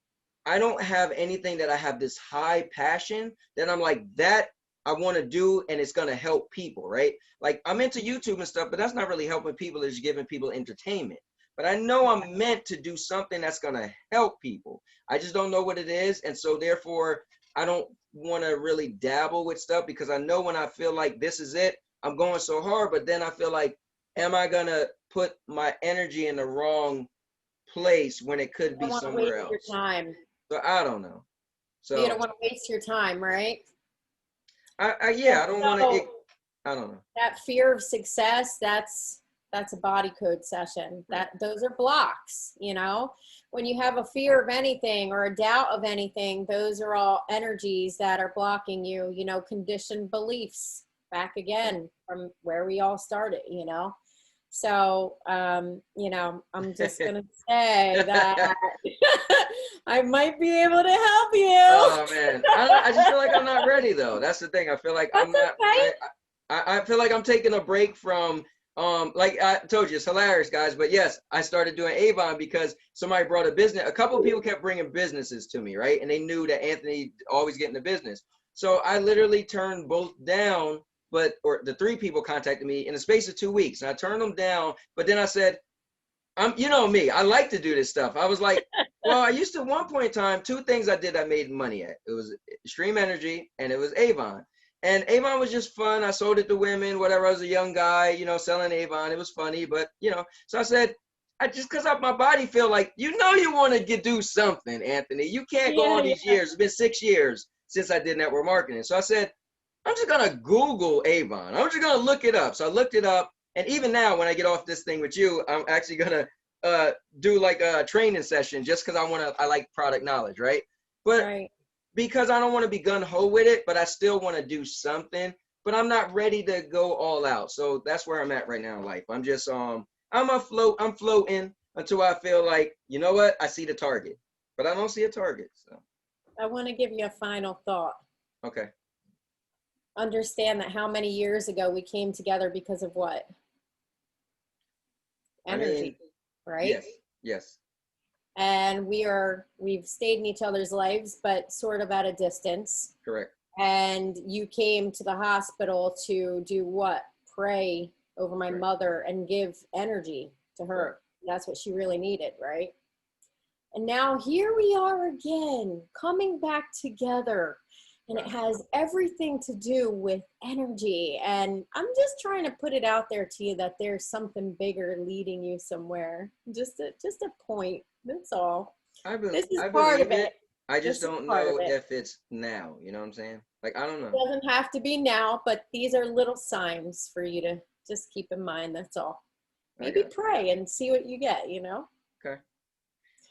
I don't have anything that I have this high passion that I'm like, that I want to do, and it's going to help people, right? Like, I'm into YouTube and stuff, but that's not really helping people. It's giving people entertainment. But I know I'm meant to do something that's going to help people. I just don't know what it is. And so therefore, I don't want to really dabble with stuff, because I know when I feel like this is it, I'm going so hard, but then I feel like, am I going to put my energy in the wrong place when it could be somewhere else? Your time. So I don't know. So you don't want to waste your time, right? I don't want to. I don't know. That fear of success, that's a body code session. Those are blocks, When you have a fear of anything or a doubt of anything, those are all energies that are blocking you, conditioned beliefs, back again from where we all started, So, you know, I'm just going to say that I might be able to help you. Oh man, I just feel like I'm not ready though. That's the thing. I feel like That's I'm not. okay. I feel like I'm taking a break from. Like I told you, it's hilarious, guys. But yes, I started doing Avon because somebody brought a business. A couple of people kept bringing businesses to me, right? And they knew that Anthony always get in the business. So I literally turned both down. Or the 3 people contacted me in the space of 2 weeks, and I turned them down. But then I said, you know me, I like to do this stuff. I was like, well, I used to at one point in time, 2 things I did I made money at. It was Extreme Energy and it was Avon. And Avon was just fun. I sold it to women, whatever. I was a young guy, you know, selling Avon. It was funny, but you know, so I said, because my body feel like, you know, you want to do something, Anthony. You can't go all these years. It's been 6 years since I did network marketing. So I said, I'm just going to Google Avon. I'm just going to look it up. So I looked it up. And even now, when I get off this thing with you, I'm actually going to do like a training session just because I like product knowledge, right? But because I don't want to be gun-ho with it, but I still want to do something. But I'm not ready to go all out. So that's where I'm at right now in life. I'm just, I'm floating until I feel like, you know what? I see the target. But I don't see a target. So I want to give you a final thought. Okay. Understand that how many years ago we came together because of what? Energy, right? Yes. And we've stayed in each other's lives, but sort of at a distance. Correct. And you came to the hospital to do what? Pray over my mother and give energy to her. Correct. That's what she really needed, right? And now here we are again, coming back together. And it has everything to do with energy. And I'm just trying to put it out there to you that there's something bigger leading you somewhere. Just a point. That's all. This is part of it. I just don't know if it's now. You know what I'm saying? Like, I don't know. It doesn't have to be now, but these are little signs for you to just keep in mind. That's all. Maybe pray and see what you get, you know? Okay.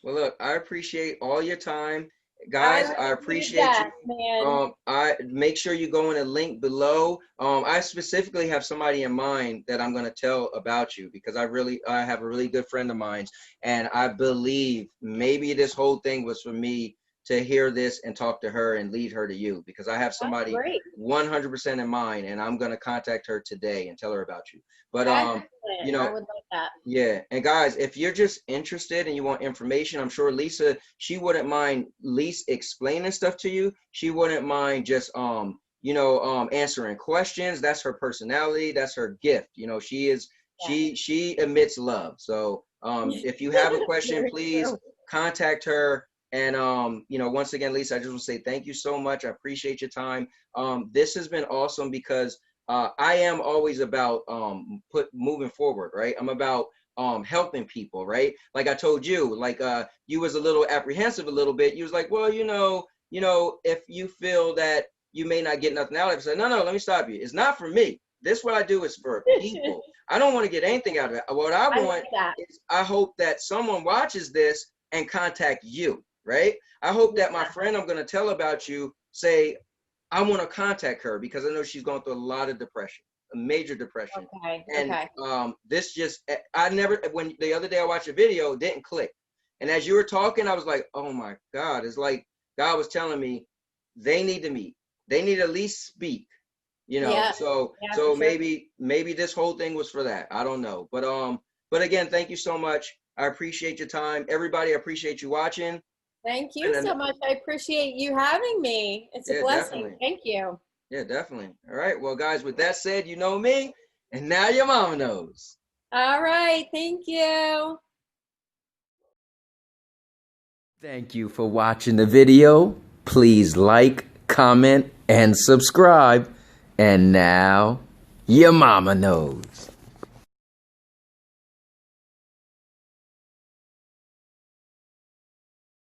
Well, look, I appreciate all your time. Guys, I appreciate you. Man. I make sure you go in a link below. I specifically have somebody in mind that I'm going to tell about you because I have a really good friend of mine, and I believe maybe this whole thing was for me to hear this and talk to her and lead her to you because I have somebody 100% in mind, and I'm going to contact her today and tell her about you. But you know, I would like that. Yeah, and guys, if you're just interested and you want information, I'm sure Lisa, she wouldn't mind explaining stuff to you. She wouldn't mind just answering questions. That's her personality. That's her gift. You know, she emits love. So if you have a question, please contact her. And once again, Lisa, I just want to say thank you so much. I appreciate your time. This has been awesome because I am always about moving forward, right? I'm about helping people, right? Like I told you, like you was a little apprehensive a little bit. You was like, well, you know, if you feel that you may not get nothing out of it, I said, no, let me stop you. It's not for me. This what I do is for people. I don't want to get anything out of it. What I want is I hope that someone watches this and contact you, right? I hope that my friend I'm going to tell about you say, I want to contact her because I know she's going through a lot of depression, a major depression. This just, when the other day I watched a video, it didn't click. And as you were talking, I was like, oh my God, it's like God was telling me they need to meet. They need to at least speak, you know? So maybe this whole thing was for that. I don't know. But again, thank you so much. I appreciate your time. Everybody, I appreciate you watching. Thank you so much. I appreciate you having me. It's a blessing. Definitely. Thank you. Yeah, definitely. All right. Well, guys, with that said, you know me, and now your mama knows. All right. Thank you. Thank you for watching the video. Please like, comment, and subscribe. And now your mama knows.